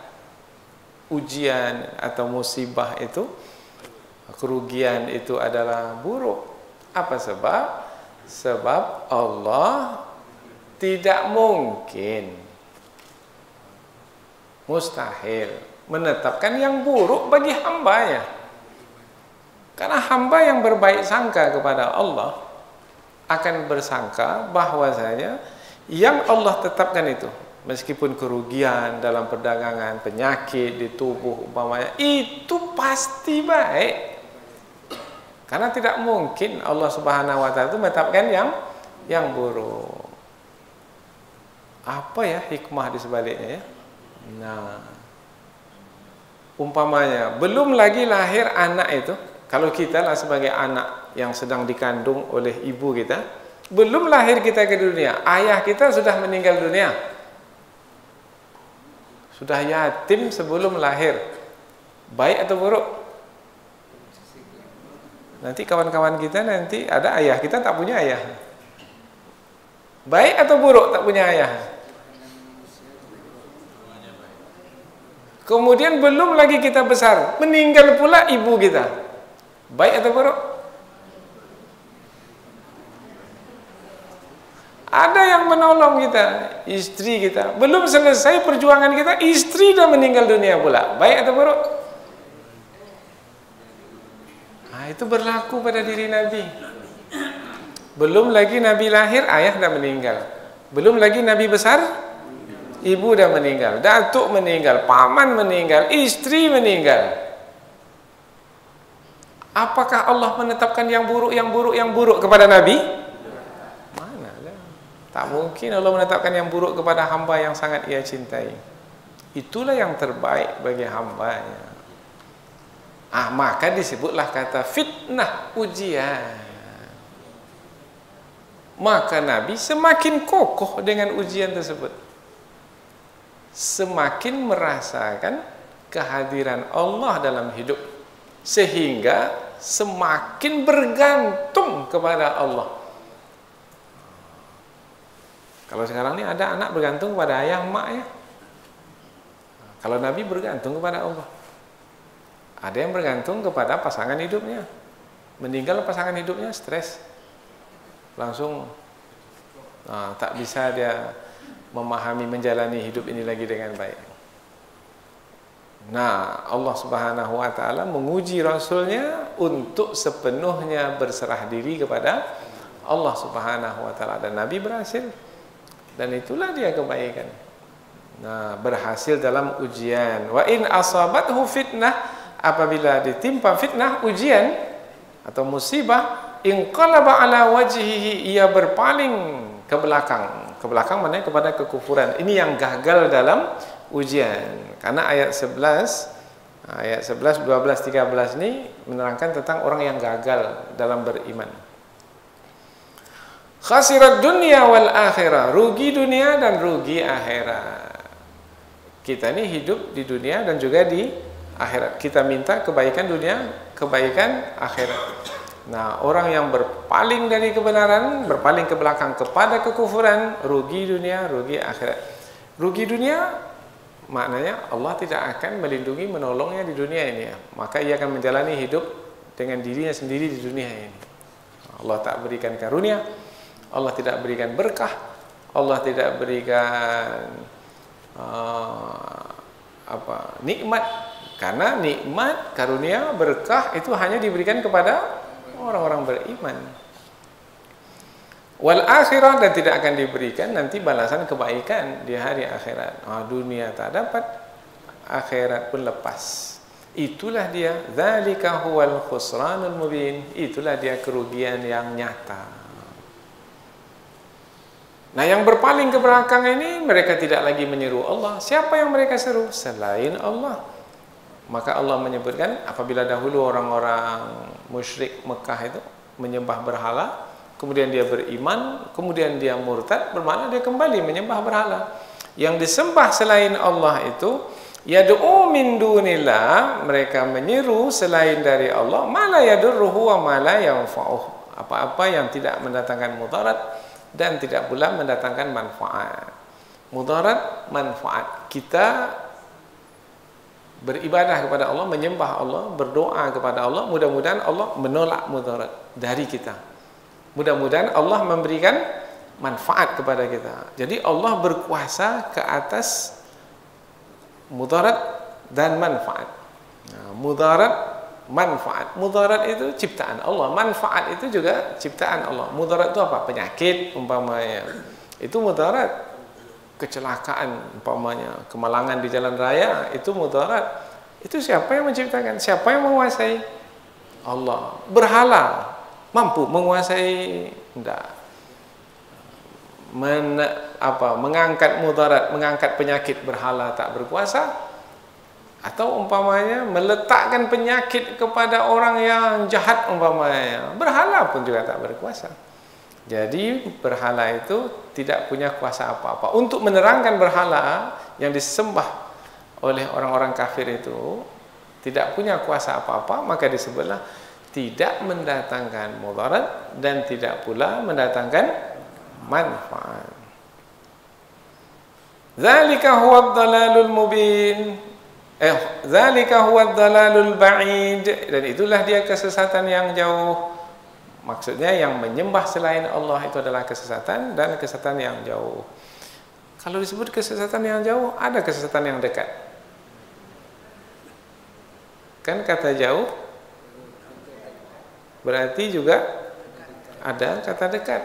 ujian atau musibah itu, kerugian itu adalah buruk. Apa sebab? Sebab Allah tidak mungkin, mustahil menetapkan yang buruk bagi hambanya. Karena hamba yang berbaik sangka kepada Allah akan bersangka bahwasanya yang Allah tetapkan itu, meskipun kerugian dalam perdagangan, penyakit di tubuh umpamanya, itu pasti baik. Karena tidak mungkin Allah Subhanahu wa taala itu menetapkan yang buruk. Apa ya hikmah di sebaliknya ya? Nah, umpamanya belum lagi lahir anak itu, kalau kita lah sebagai anak yang sedang dikandung oleh ibu kita, belum lahir kita ke dunia, ayah kita sudah meninggal dunia, sudah yatim sebelum lahir, baik atau buruk? Nanti kawan-kawan kita nanti ada ayah, kita tak punya ayah, baik atau buruk tak punya ayah? Kemudian belum lagi kita besar, meninggal pula ibu kita, baik atau buruk? Ada yang menolong kita, istri kita, belum selesai perjuangan kita, istri dah meninggal dunia pula, baik atau buruk? Nah, itu berlaku pada diri Nabi. Belum lagi Nabi lahir, ayah dah meninggal. Belum lagi Nabi besar, ibu dah meninggal, datuk meninggal, paman meninggal, istri meninggal. Apakah Allah menetapkan yang buruk, yang buruk, yang buruk kepada Nabi? Mana ada? Tak mungkin Allah menetapkan yang buruk kepada hamba yang sangat ia cintai. Itulah yang terbaik bagi hambanya. Maka disebutlah kata fitnah, ujian. Maka Nabi semakin kokoh dengan ujian tersebut, semakin merasakan kehadiran Allah dalam hidup, sehingga semakin bergantung kepada Allah. Kalau sekarang ini ada anak bergantung kepada ayah emak ya. Kalau Nabi bergantung kepada Allah. Ada yang bergantung kepada pasangan hidupnya. Meninggal pasangan hidupnya stres, langsung tak bisa dia memahami, menjalani hidup ini lagi dengan baik. Nah, Allah Subhanahu wa taala menguji Rasulnya untuk sepenuhnya berserah diri kepada Allah Subhanahu wa taala, dan Nabi berhasil. Dan itulah dia kebaikan. Nah, berhasil dalam ujian. Wa in asabathu fitnah, apabila ditimpa fitnah, ujian atau musibah, inqalaba ala wajhihi, ia berpaling ke belakang. Ke belakang mana? Kepada kekufuran. Ini yang gagal dalam ujian. Karena ayat 11, 12, 13 ini menerangkan tentang orang yang gagal dalam beriman. Khasirat dunia wal akhirah, rugi dunia dan rugi akhirat. Kita ini hidup di dunia dan juga di akhirat. Kita minta kebaikan dunia, kebaikan akhirat. Nah, orang yang berpaling dari kebenaran, berpaling ke belakang kepada kekufuran, rugi dunia, rugi akhirat. Rugi dunia maknanya Allah tidak akan melindungi, menolongnya di dunia ini ya. Maka ia akan menjalani hidup dengan dirinya sendiri di dunia ini. Allah tak berikan karunia, Allah tidak berikan berkah, Allah tidak berikan nikmat. Karena nikmat, karunia, berkah itu hanya diberikan kepada orang-orang beriman. Wal akhirah, dan tidak akan diberikan nanti balasan kebaikan di hari akhirat. Dunia tak dapat, akhirat pun lepas. Itulah dia, dzalika huwal khusranul mubin. Itulah dia kerugian yang nyata. Nah, yang berpaling ke belakang ini, mereka tidak lagi menyeru Allah. Siapa yang mereka seru selain Allah? Maka Allah menyebutkan apabila dahulu orang-orang musyrik Mekah itu menyembah berhala, kemudian dia beriman, kemudian dia murtad, bermakna dia kembali menyembah berhala. Yang disembah selain Allah itu yad'u min dunillah, mereka menyeru selain dari Allah, ma la yadurruhu wa ma la yanfa'uh, apa-apa yang tidak mendatangkan mudarat dan tidak pula mendatangkan manfaat. Mudarat, manfaat. Kita beribadah kepada Allah, menyembah Allah, berdoa kepada Allah, mudah-mudahan Allah menolak mudarat dari kita. Mudah-mudahan Allah memberikan manfaat kepada kita. Jadi Allah berkuasa ke atas mudarat dan manfaat. Nah, mudarat, manfaat. Mudarat itu ciptaan Allah, manfaat itu juga ciptaan Allah. Mudarat itu apa? Penyakit umpamanya. Itu mudarat. Kecelakaan umpamanya, kemalangan di jalan raya, itu mudarat. Itu siapa yang menciptakan? Siapa yang menguasai? Allah. Berhala mampu menguasai? Tidak. Mengangkat mudarat, mengangkat penyakit, berhala tak berkuasa. Atau umpamanya meletakkan penyakit kepada orang yang jahat umpamanya, berhala pun juga tak berkuasa. Jadi berhala itu tidak punya kuasa apa-apa. Untuk menerangkan berhala yang disembah oleh orang-orang kafir itu tidak punya kuasa apa-apa, maka disebutlah tidak mendatangkan mudarat dan tidak pula mendatangkan manfaat. Dzalika huwa ad-dalalul mubin. Dzalika huwa ad-dalalul ba'id. Dan itulah dia kesesatan yang jauh. Maksudnya yang menyembah selain Allah itu adalah kesesatan dan kesesatan yang jauh. Kalau disebut kesesatan yang jauh, ada kesesatan yang dekat. Kan kata jauh berarti juga ada kata dekat.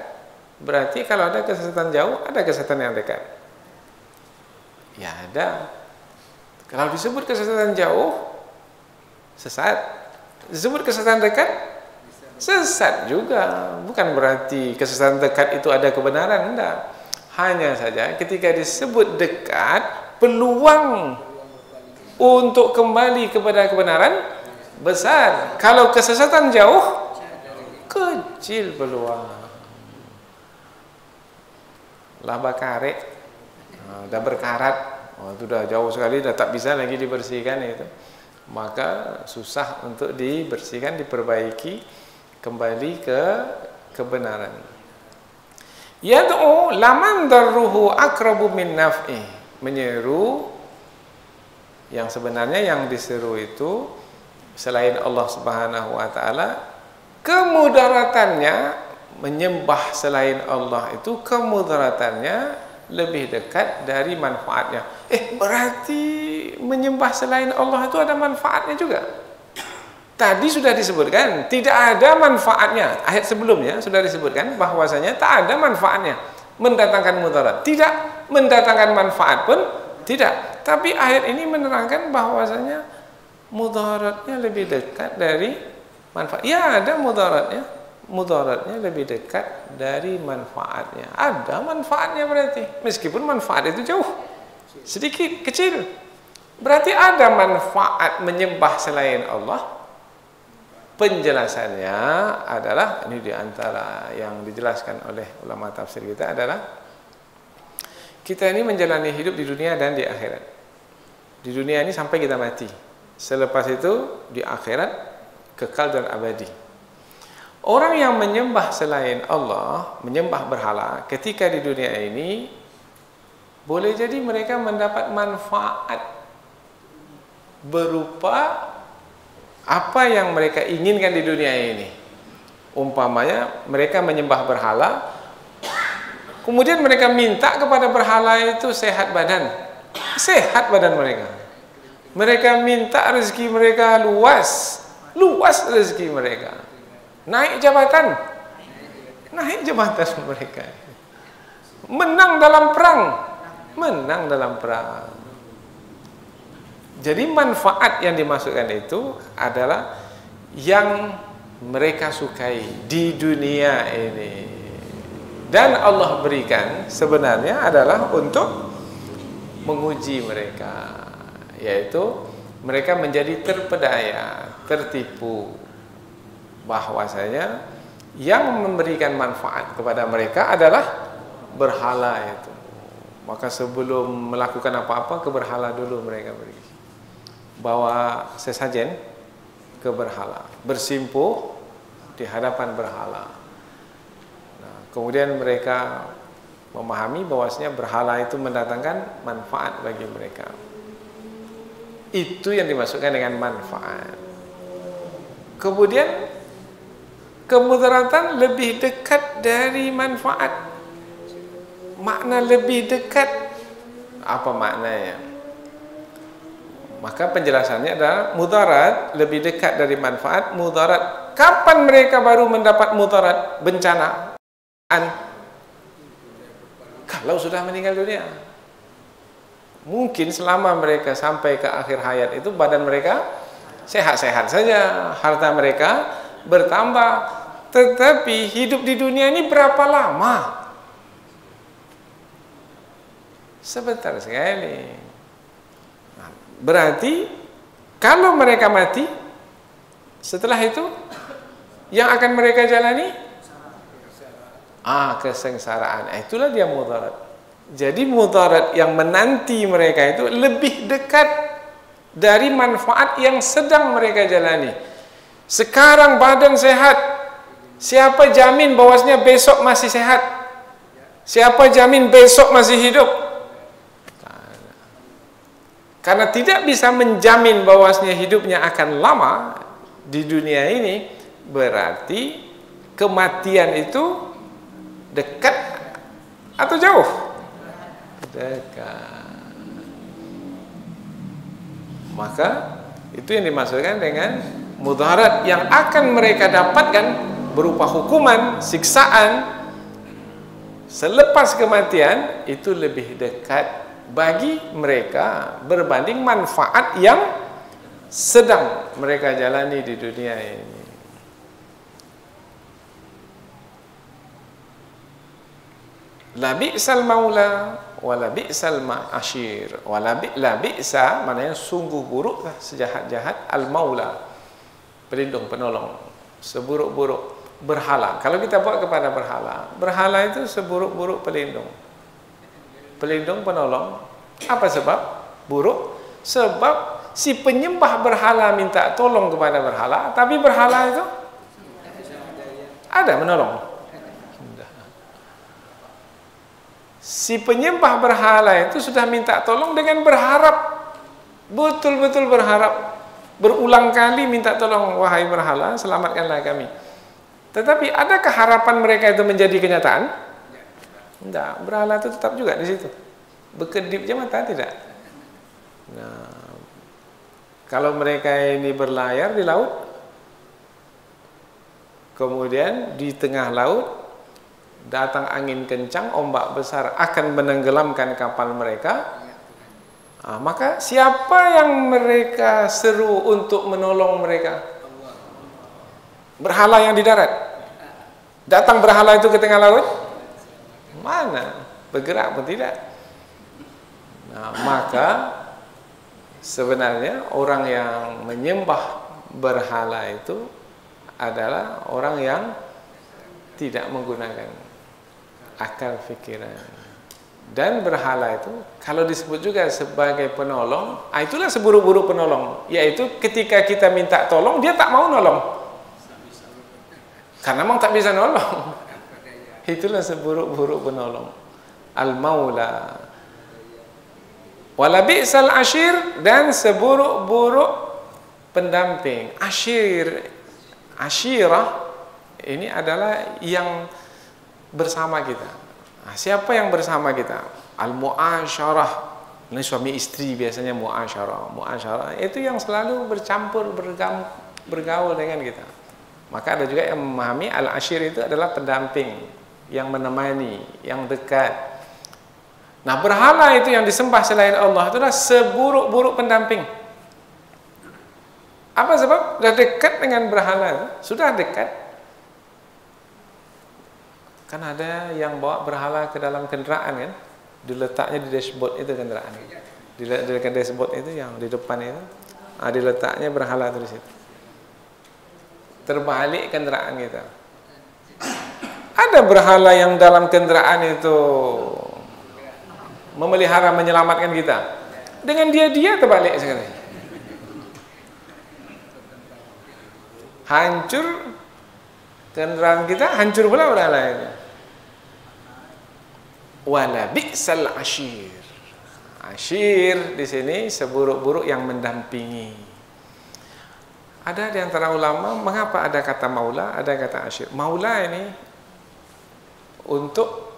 Berarti kalau ada kesesatan jauh, ada kesesatan yang dekat. Ya ada. Kalau disebut kesesatan jauh, sesat. Disebut kesesatan dekat, sesat juga. Bukan berarti kesesatan dekat itu ada kebenaran, enggak. Hanya saja ketika disebut dekat, peluang untuk kembali kepada kebenaran besar. Kalau kesesatan jauh, kecil peluang. Laba karet, dah berkarat, itu dah jauh sekali, dah tak bisa lagi dibersihkan itu. Maka susah untuk dibersihkan, diperbaiki, kembali ke kebenaran. Yad'u laman darruhu akrabu min naf'i, menyeru yang sebenarnya yang diseru itu selain Allah Subhanahu wa taala, kemudaratannya menyembah selain Allah itu kemudaratannya lebih dekat dari manfaatnya. Berarti menyembah selain Allah itu ada manfaatnya juga. Tadi sudah disebutkan tidak ada manfaatnya. Ayat sebelumnya sudah disebutkan bahwasanya tak ada manfaatnya, mendatangkan mudarat, tidak mendatangkan manfaat pun tidak. Tapi ayat ini menerangkan bahwasanya mudaratnya lebih dekat dari manfaat. Ya, ada mudaratnya. Mudaratnya lebih dekat dari manfaatnya. Ada manfaatnya berarti. Meskipun manfaat itu jauh, sedikit, kecil. Berarti ada manfaat menyembah selain Allah. Penjelasannya adalah, ini diantara yang dijelaskan oleh ulama tafsir kita adalah, kita ini menjalani hidup di dunia dan di akhirat. Di dunia ini sampai kita mati. Selepas itu di akhirat kekal dan abadi. Orang yang menyembah selain Allah, menyembah berhala, ketika di dunia ini boleh jadi mereka mendapat manfaat berupa apa yang mereka inginkan di dunia ini. Umpamanya mereka menyembah berhala, kemudian mereka minta kepada berhala itu sehat badan. Sehat badan mereka. Mereka minta rezeki mereka luas. Luas rezeki mereka. Naik jabatan. Naik jabatan mereka. Menang dalam perang. Menang dalam perang. Jadi manfaat yang dimasukkan itu adalah yang mereka sukai di dunia ini. Dan Allah berikan sebenarnya adalah untuk menguji mereka, yaitu mereka menjadi terpedaya, tertipu bahwasanya yang memberikan manfaat kepada mereka adalah berhala itu. Maka sebelum melakukan apa-apa ke berhala dulu mereka pergi. Bawa sesajen ke berhala, bersimpuh di hadapan berhala. Nah, kemudian mereka memahami bahwasanya berhala itu mendatangkan manfaat bagi mereka. Itu yang dimaksudkan dengan manfaat. Kemudian kemudaratan lebih dekat dari manfaat. Makna lebih dekat, apa maknanya? Maka penjelasannya adalah mudarat lebih dekat dari manfaat. Mudarat, kapan mereka baru mendapat mudarat, bencana? Kalau sudah meninggal dunia. Mungkin selama mereka sampai ke akhir hayat itu badan mereka sehat-sehat saja, harta mereka bertambah, tetapi hidup di dunia ini berapa lama? Sebentar sekali. Nah, berarti kalau mereka mati, setelah itu yang akan mereka jalani kesengsaraan. Itulah dia mudarat. Jadi mudarat yang menanti mereka itu lebih dekat dari manfaat yang sedang mereka jalani. Sekarang badan sehat, siapa jamin bahwasanya besok masih sehat? Siapa jamin besok masih hidup? Karena tidak bisa menjamin bahwasanya hidupnya akan lama di dunia ini, berarti kematian itu dekat atau jauh? Dekat. Maka itu yang dimaksudkan dengan mudarat yang akan mereka dapatkan berupa hukuman, siksaan selepas kematian itu lebih dekat bagi mereka berbanding manfaat yang sedang mereka jalani di dunia ini. La bi'sal maula wa la bi'sal ashir wa la bi'sa maknanya sungguh buruk sejahat-jahat al maula, pelindung penolong, seburuk-buruk berhala. Kalau kita buat kepada berhala itu seburuk-buruk pelindung, pelindung penolong. Apa sebab buruk? Sebab si penyembah berhala minta tolong kepada berhala, tapi berhala itu ada menolong. Si penyembah berhala itu sudah minta tolong dengan berharap, betul-betul berharap, berulang kali minta tolong, wahai berhala, selamatkanlah kami. Tetapi adakah harapan mereka itu menjadi kenyataan? Tidak, berhala itu tetap juga di situ, berkedip je mata tidak. Nah, kalau mereka ini berlayar di laut, kemudian di tengah laut datang angin kencang, ombak besar akan menenggelamkan kapal mereka, maka siapa yang mereka seru untuk menolong mereka? Berhala yang di darat. Datang berhala itu ke tengah laut, mana? Bergerak pun tidak. Nah, maka sebenarnya orang yang menyembah berhala itu adalah orang yang tidak menggunakan akal fikiran. Dan berhala itu kalau disebut juga sebagai penolong, itulah seburuk-buruk penolong, yaitu ketika kita minta tolong dia tak mau nolong karena memang tak bisa nolong. Itulah seburuk-buruk penolong, al-maula. Wala bi'sal ashir, dan seburuk-buruk pendamping. Ashirah ini adalah yang bersama kita. Siapa yang bersama kita? Al-mu'asyarah. Ini suami istri biasanya mu'asyarah. Mu'asyarah itu yang selalu bercampur, bergaul dengan kita. Maka ada juga yang memahami al-ashir itu adalah pendamping, yang menemani, yang dekat. Nah, berhala itu yang disembah selain Allah itulah seburuk-buruk pendamping. Apa sebab? Sudah dekat dengan berhala, sudah dekat. Kan ada yang bawa berhala ke dalam kendaraan kan, diletaknya di dashboard itu kendaraan, di dashboard itu yang di depan itu, Diletaknya berhala di situ. Terbalik kendaraan kita. Ada berhala yang dalam kendaraan itu memelihara, menyelamatkan kita. Dengan dia terbalik sekali. Hancur kendaraan kita, hancur pula berhala itu. Wala bi'sal ashir. Ashir di sini seburuk-buruk yang mendampingi. Ada di antara ulama mengapa ada kata maula, ada kata ashir. Maula ini untuk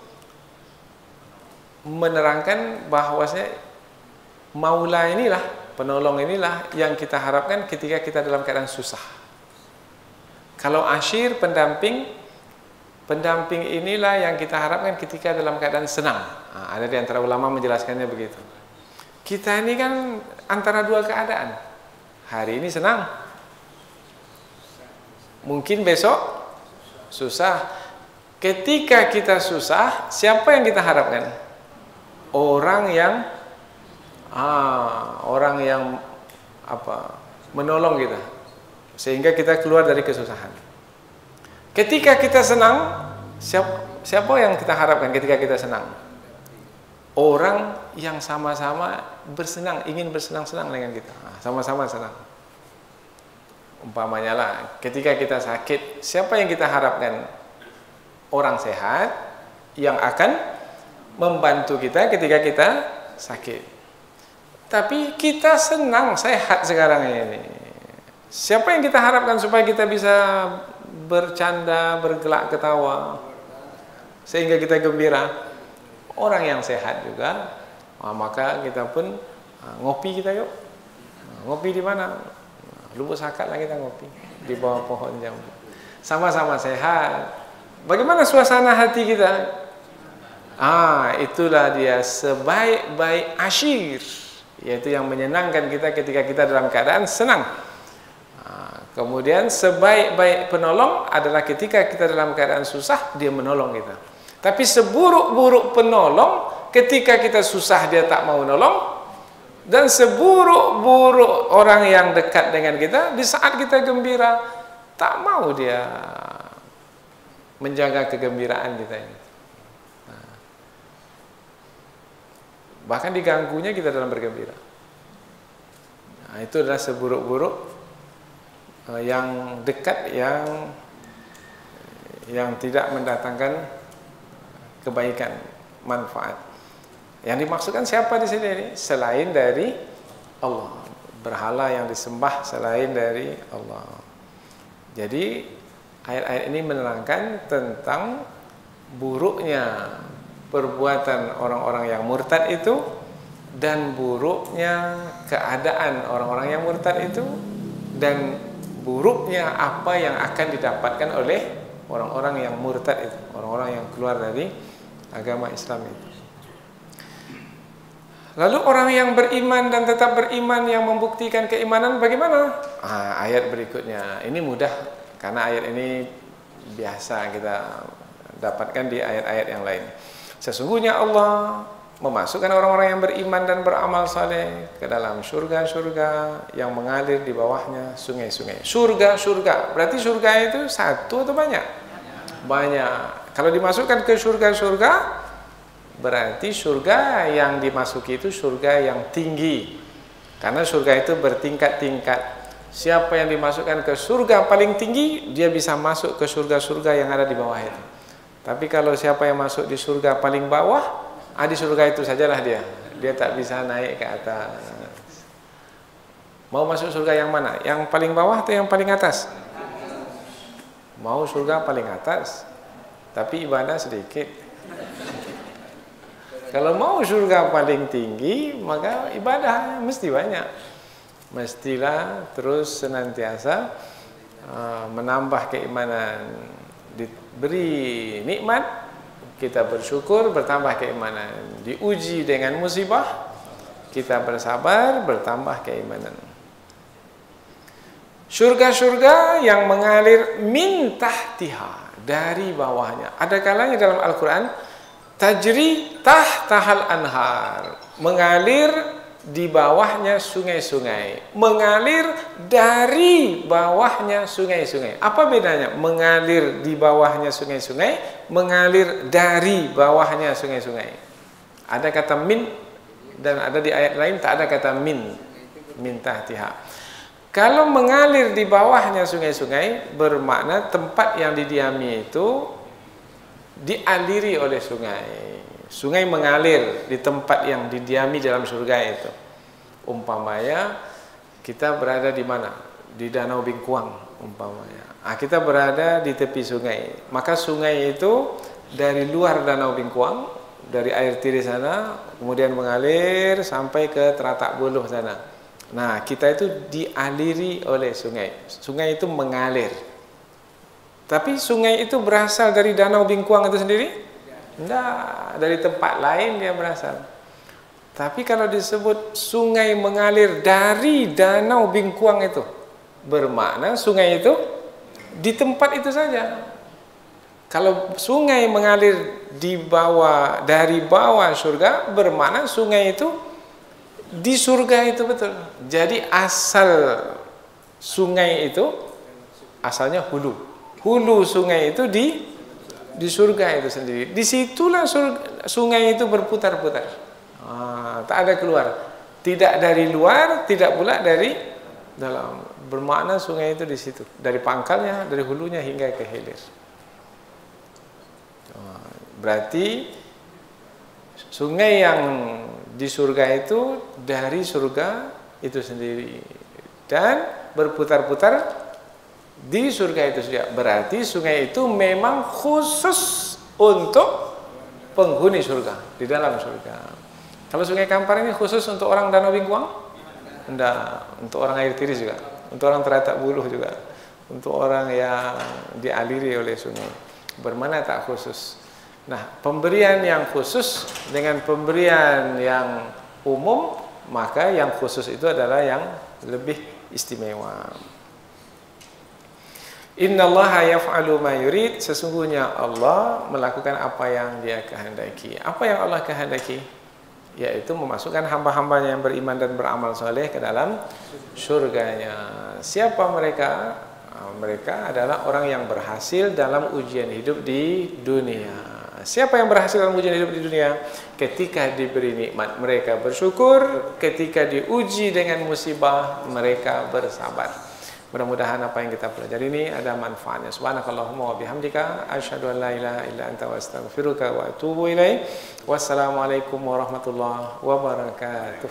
menerangkan bahwasanya maula inilah, penolong inilah yang kita harapkan ketika kita dalam keadaan susah. Kalau ashir, pendamping inilah yang kita harapkan ketika dalam keadaan senang. Ada di antara ulama menjelaskannya begitu. Kita ini kan antara dua keadaan. Hari ini senang, mungkin besok susah. Ketika kita susah, siapa yang kita harapkan? Orang yang menolong kita sehingga kita keluar dari kesusahan. Ketika kita senang, siapa yang kita harapkan ketika kita senang? Orang yang sama-sama bersenang, ingin bersenang-senang dengan kita. Sama-sama senang. Umpamanya lah, ketika kita sakit, siapa yang kita harapkan? Orang sehat yang akan membantu kita ketika kita sakit. Tapi kita senang, sehat sekarang ini. Siapa yang kita harapkan supaya kita bisa bercanda, bergelak, ketawa sehingga kita gembira? Orang yang sehat juga. Maka kita pun ngopi kita yuk. Ngopi di mana? Lubuk Sakat lah kita ngopi di bawah pohon jambu. Sama-sama sehat. Bagaimana suasana hati kita? Itulah dia sebaik-baik ashir, yaitu yang menyenangkan kita ketika kita dalam keadaan senang. Kemudian sebaik-baik penolong adalah ketika kita dalam keadaan susah, dia menolong kita. Tapi seburuk-buruk penolong ketika kita susah dia tak mau nolong, dan seburuk-buruk orang yang dekat dengan kita di saat kita gembira tak mau dia menjaga kegembiraan kita ini. Bahkan diganggunya kita dalam bergembira. Itu adalah seburuk-buruk yang dekat, yang tidak mendatangkan kebaikan, manfaat. Yang dimaksudkan siapa di sini? Selain dari Allah. Berhala yang disembah selain dari Allah. Jadi ayat-ayat ini menerangkan tentang buruknya perbuatan orang-orang yang murtad itu dan buruknya keadaan orang-orang yang murtad itu dan buruknya apa yang akan didapatkan oleh orang-orang yang murtad itu, orang-orang yang keluar dari agama Islam itu. Lalu orang yang beriman dan tetap beriman yang membuktikan keimanan bagaimana? Ayat berikutnya. Ini mudah karena ayat ini biasa kita dapatkan di ayat-ayat yang lain. Sesungguhnya Allah memasukkan orang-orang yang beriman dan beramal saleh ke dalam surga-surga yang mengalir di bawahnya sungai-sungai. Surga-surga, berarti surga itu satu atau banyak? Banyak. Kalau dimasukkan ke surga-surga, berarti surga yang dimasuki itu surga yang tinggi. Karena surga itu bertingkat-tingkat. Siapa yang dimasukkan ke surga paling tinggi, dia bisa masuk ke surga-surga yang ada di bawah itu. Tapi kalau siapa yang masuk di surga paling bawah, di surga itu sajalah dia tak bisa naik ke atas. Mau masuk surga yang mana? Yang paling bawah atau yang paling atas? Mau surga paling atas, tapi ibadah sedikit. Kalau mau surga paling tinggi, maka ibadah mesti banyak. Mestilah terus senantiasa menambah keimanan. Diberi nikmat, kita bersyukur, bertambah keimanan. Diuji dengan musibah, kita bersabar, bertambah keimanan. Surga-surga yang mengalir min tahtiha, dari bawahnya. Ada kalanya dalam Al-Quran tajri tahtahal anhar, mengalir di bawahnya sungai-sungai, mengalir dari bawahnya sungai-sungai. Apa bedanya mengalir di bawahnya sungai-sungai, mengalir dari bawahnya sungai-sungai? Ada kata min, dan ada di ayat lain tak ada kata min tahtiha. Kalau mengalir di bawahnya sungai-sungai bermakna tempat yang didiami itu dialiri oleh sungai. Sungai mengalir di tempat yang didiami dalam surga itu. Umpamanya kita berada di mana? Di Danau Bingkuang umpamanya. Kita berada di tepi sungai. Maka sungai itu dari luar Danau Bingkuang, dari air tiri sana, kemudian mengalir sampai ke Teratak Buluh sana. Nah, kita itu dialiri oleh sungai. Sungai itu mengalir. Tapi sungai itu berasal dari Danau Bingkuang itu sendiri? Tidak, dari tempat lain dia berasal. Tapi kalau disebut sungai mengalir dari Danau Bingkuang itu, bermakna sungai itu di tempat itu saja. Kalau sungai mengalir di bawah, dari bawah surga, bermakna sungai itu di surga itu betul. Jadi asal sungai itu asalnya hulu. Hulu sungai itu di surga itu sendiri. Disitulah sungai itu berputar-putar. Tak ada keluar. Tidak dari luar, tidak pula dari dalam. Bermakna sungai itu di situ. Dari pangkalnya, dari hulunya hingga ke hilir. Berarti sungai yang di surga itu dari surga itu sendiri. Dan berputar-putar di surga itu saja. Berarti sungai itu memang khusus untuk penghuni surga, di dalam surga. Kalau sungai Kampar ini khusus untuk orang Danau Bingkuang? Enggak, untuk orang air tiri juga, untuk orang Teratak Buluh juga, untuk orang yang dialiri oleh sungai. Bermana tak khusus. Nah, pemberian yang khusus dengan pemberian yang umum, maka yang khusus itu adalah yang lebih istimewa. Innallaha yaf'alu ma yurid, sesungguhnya Allah melakukan apa yang Dia kehendaki. Apa yang Allah kehendaki? Yaitu memasukkan hamba-hambanya yang beriman dan beramal soleh ke dalam surganya. Siapa mereka? Mereka adalah orang yang berhasil dalam ujian hidup di dunia. Siapa yang berhasil dalam ujian hidup di dunia? Ketika diberi nikmat mereka bersyukur, ketika diuji dengan musibah mereka bersabar. Mudah-mudahan apa yang kita pelajari ini ada manfaatnya. Subhanakallahumma wa bihamdika asyhadu an la ilaha illa anta wa astaghfiruka wa atubu ilaik. Wassalamualaikum warahmatullahi wabarakatuh.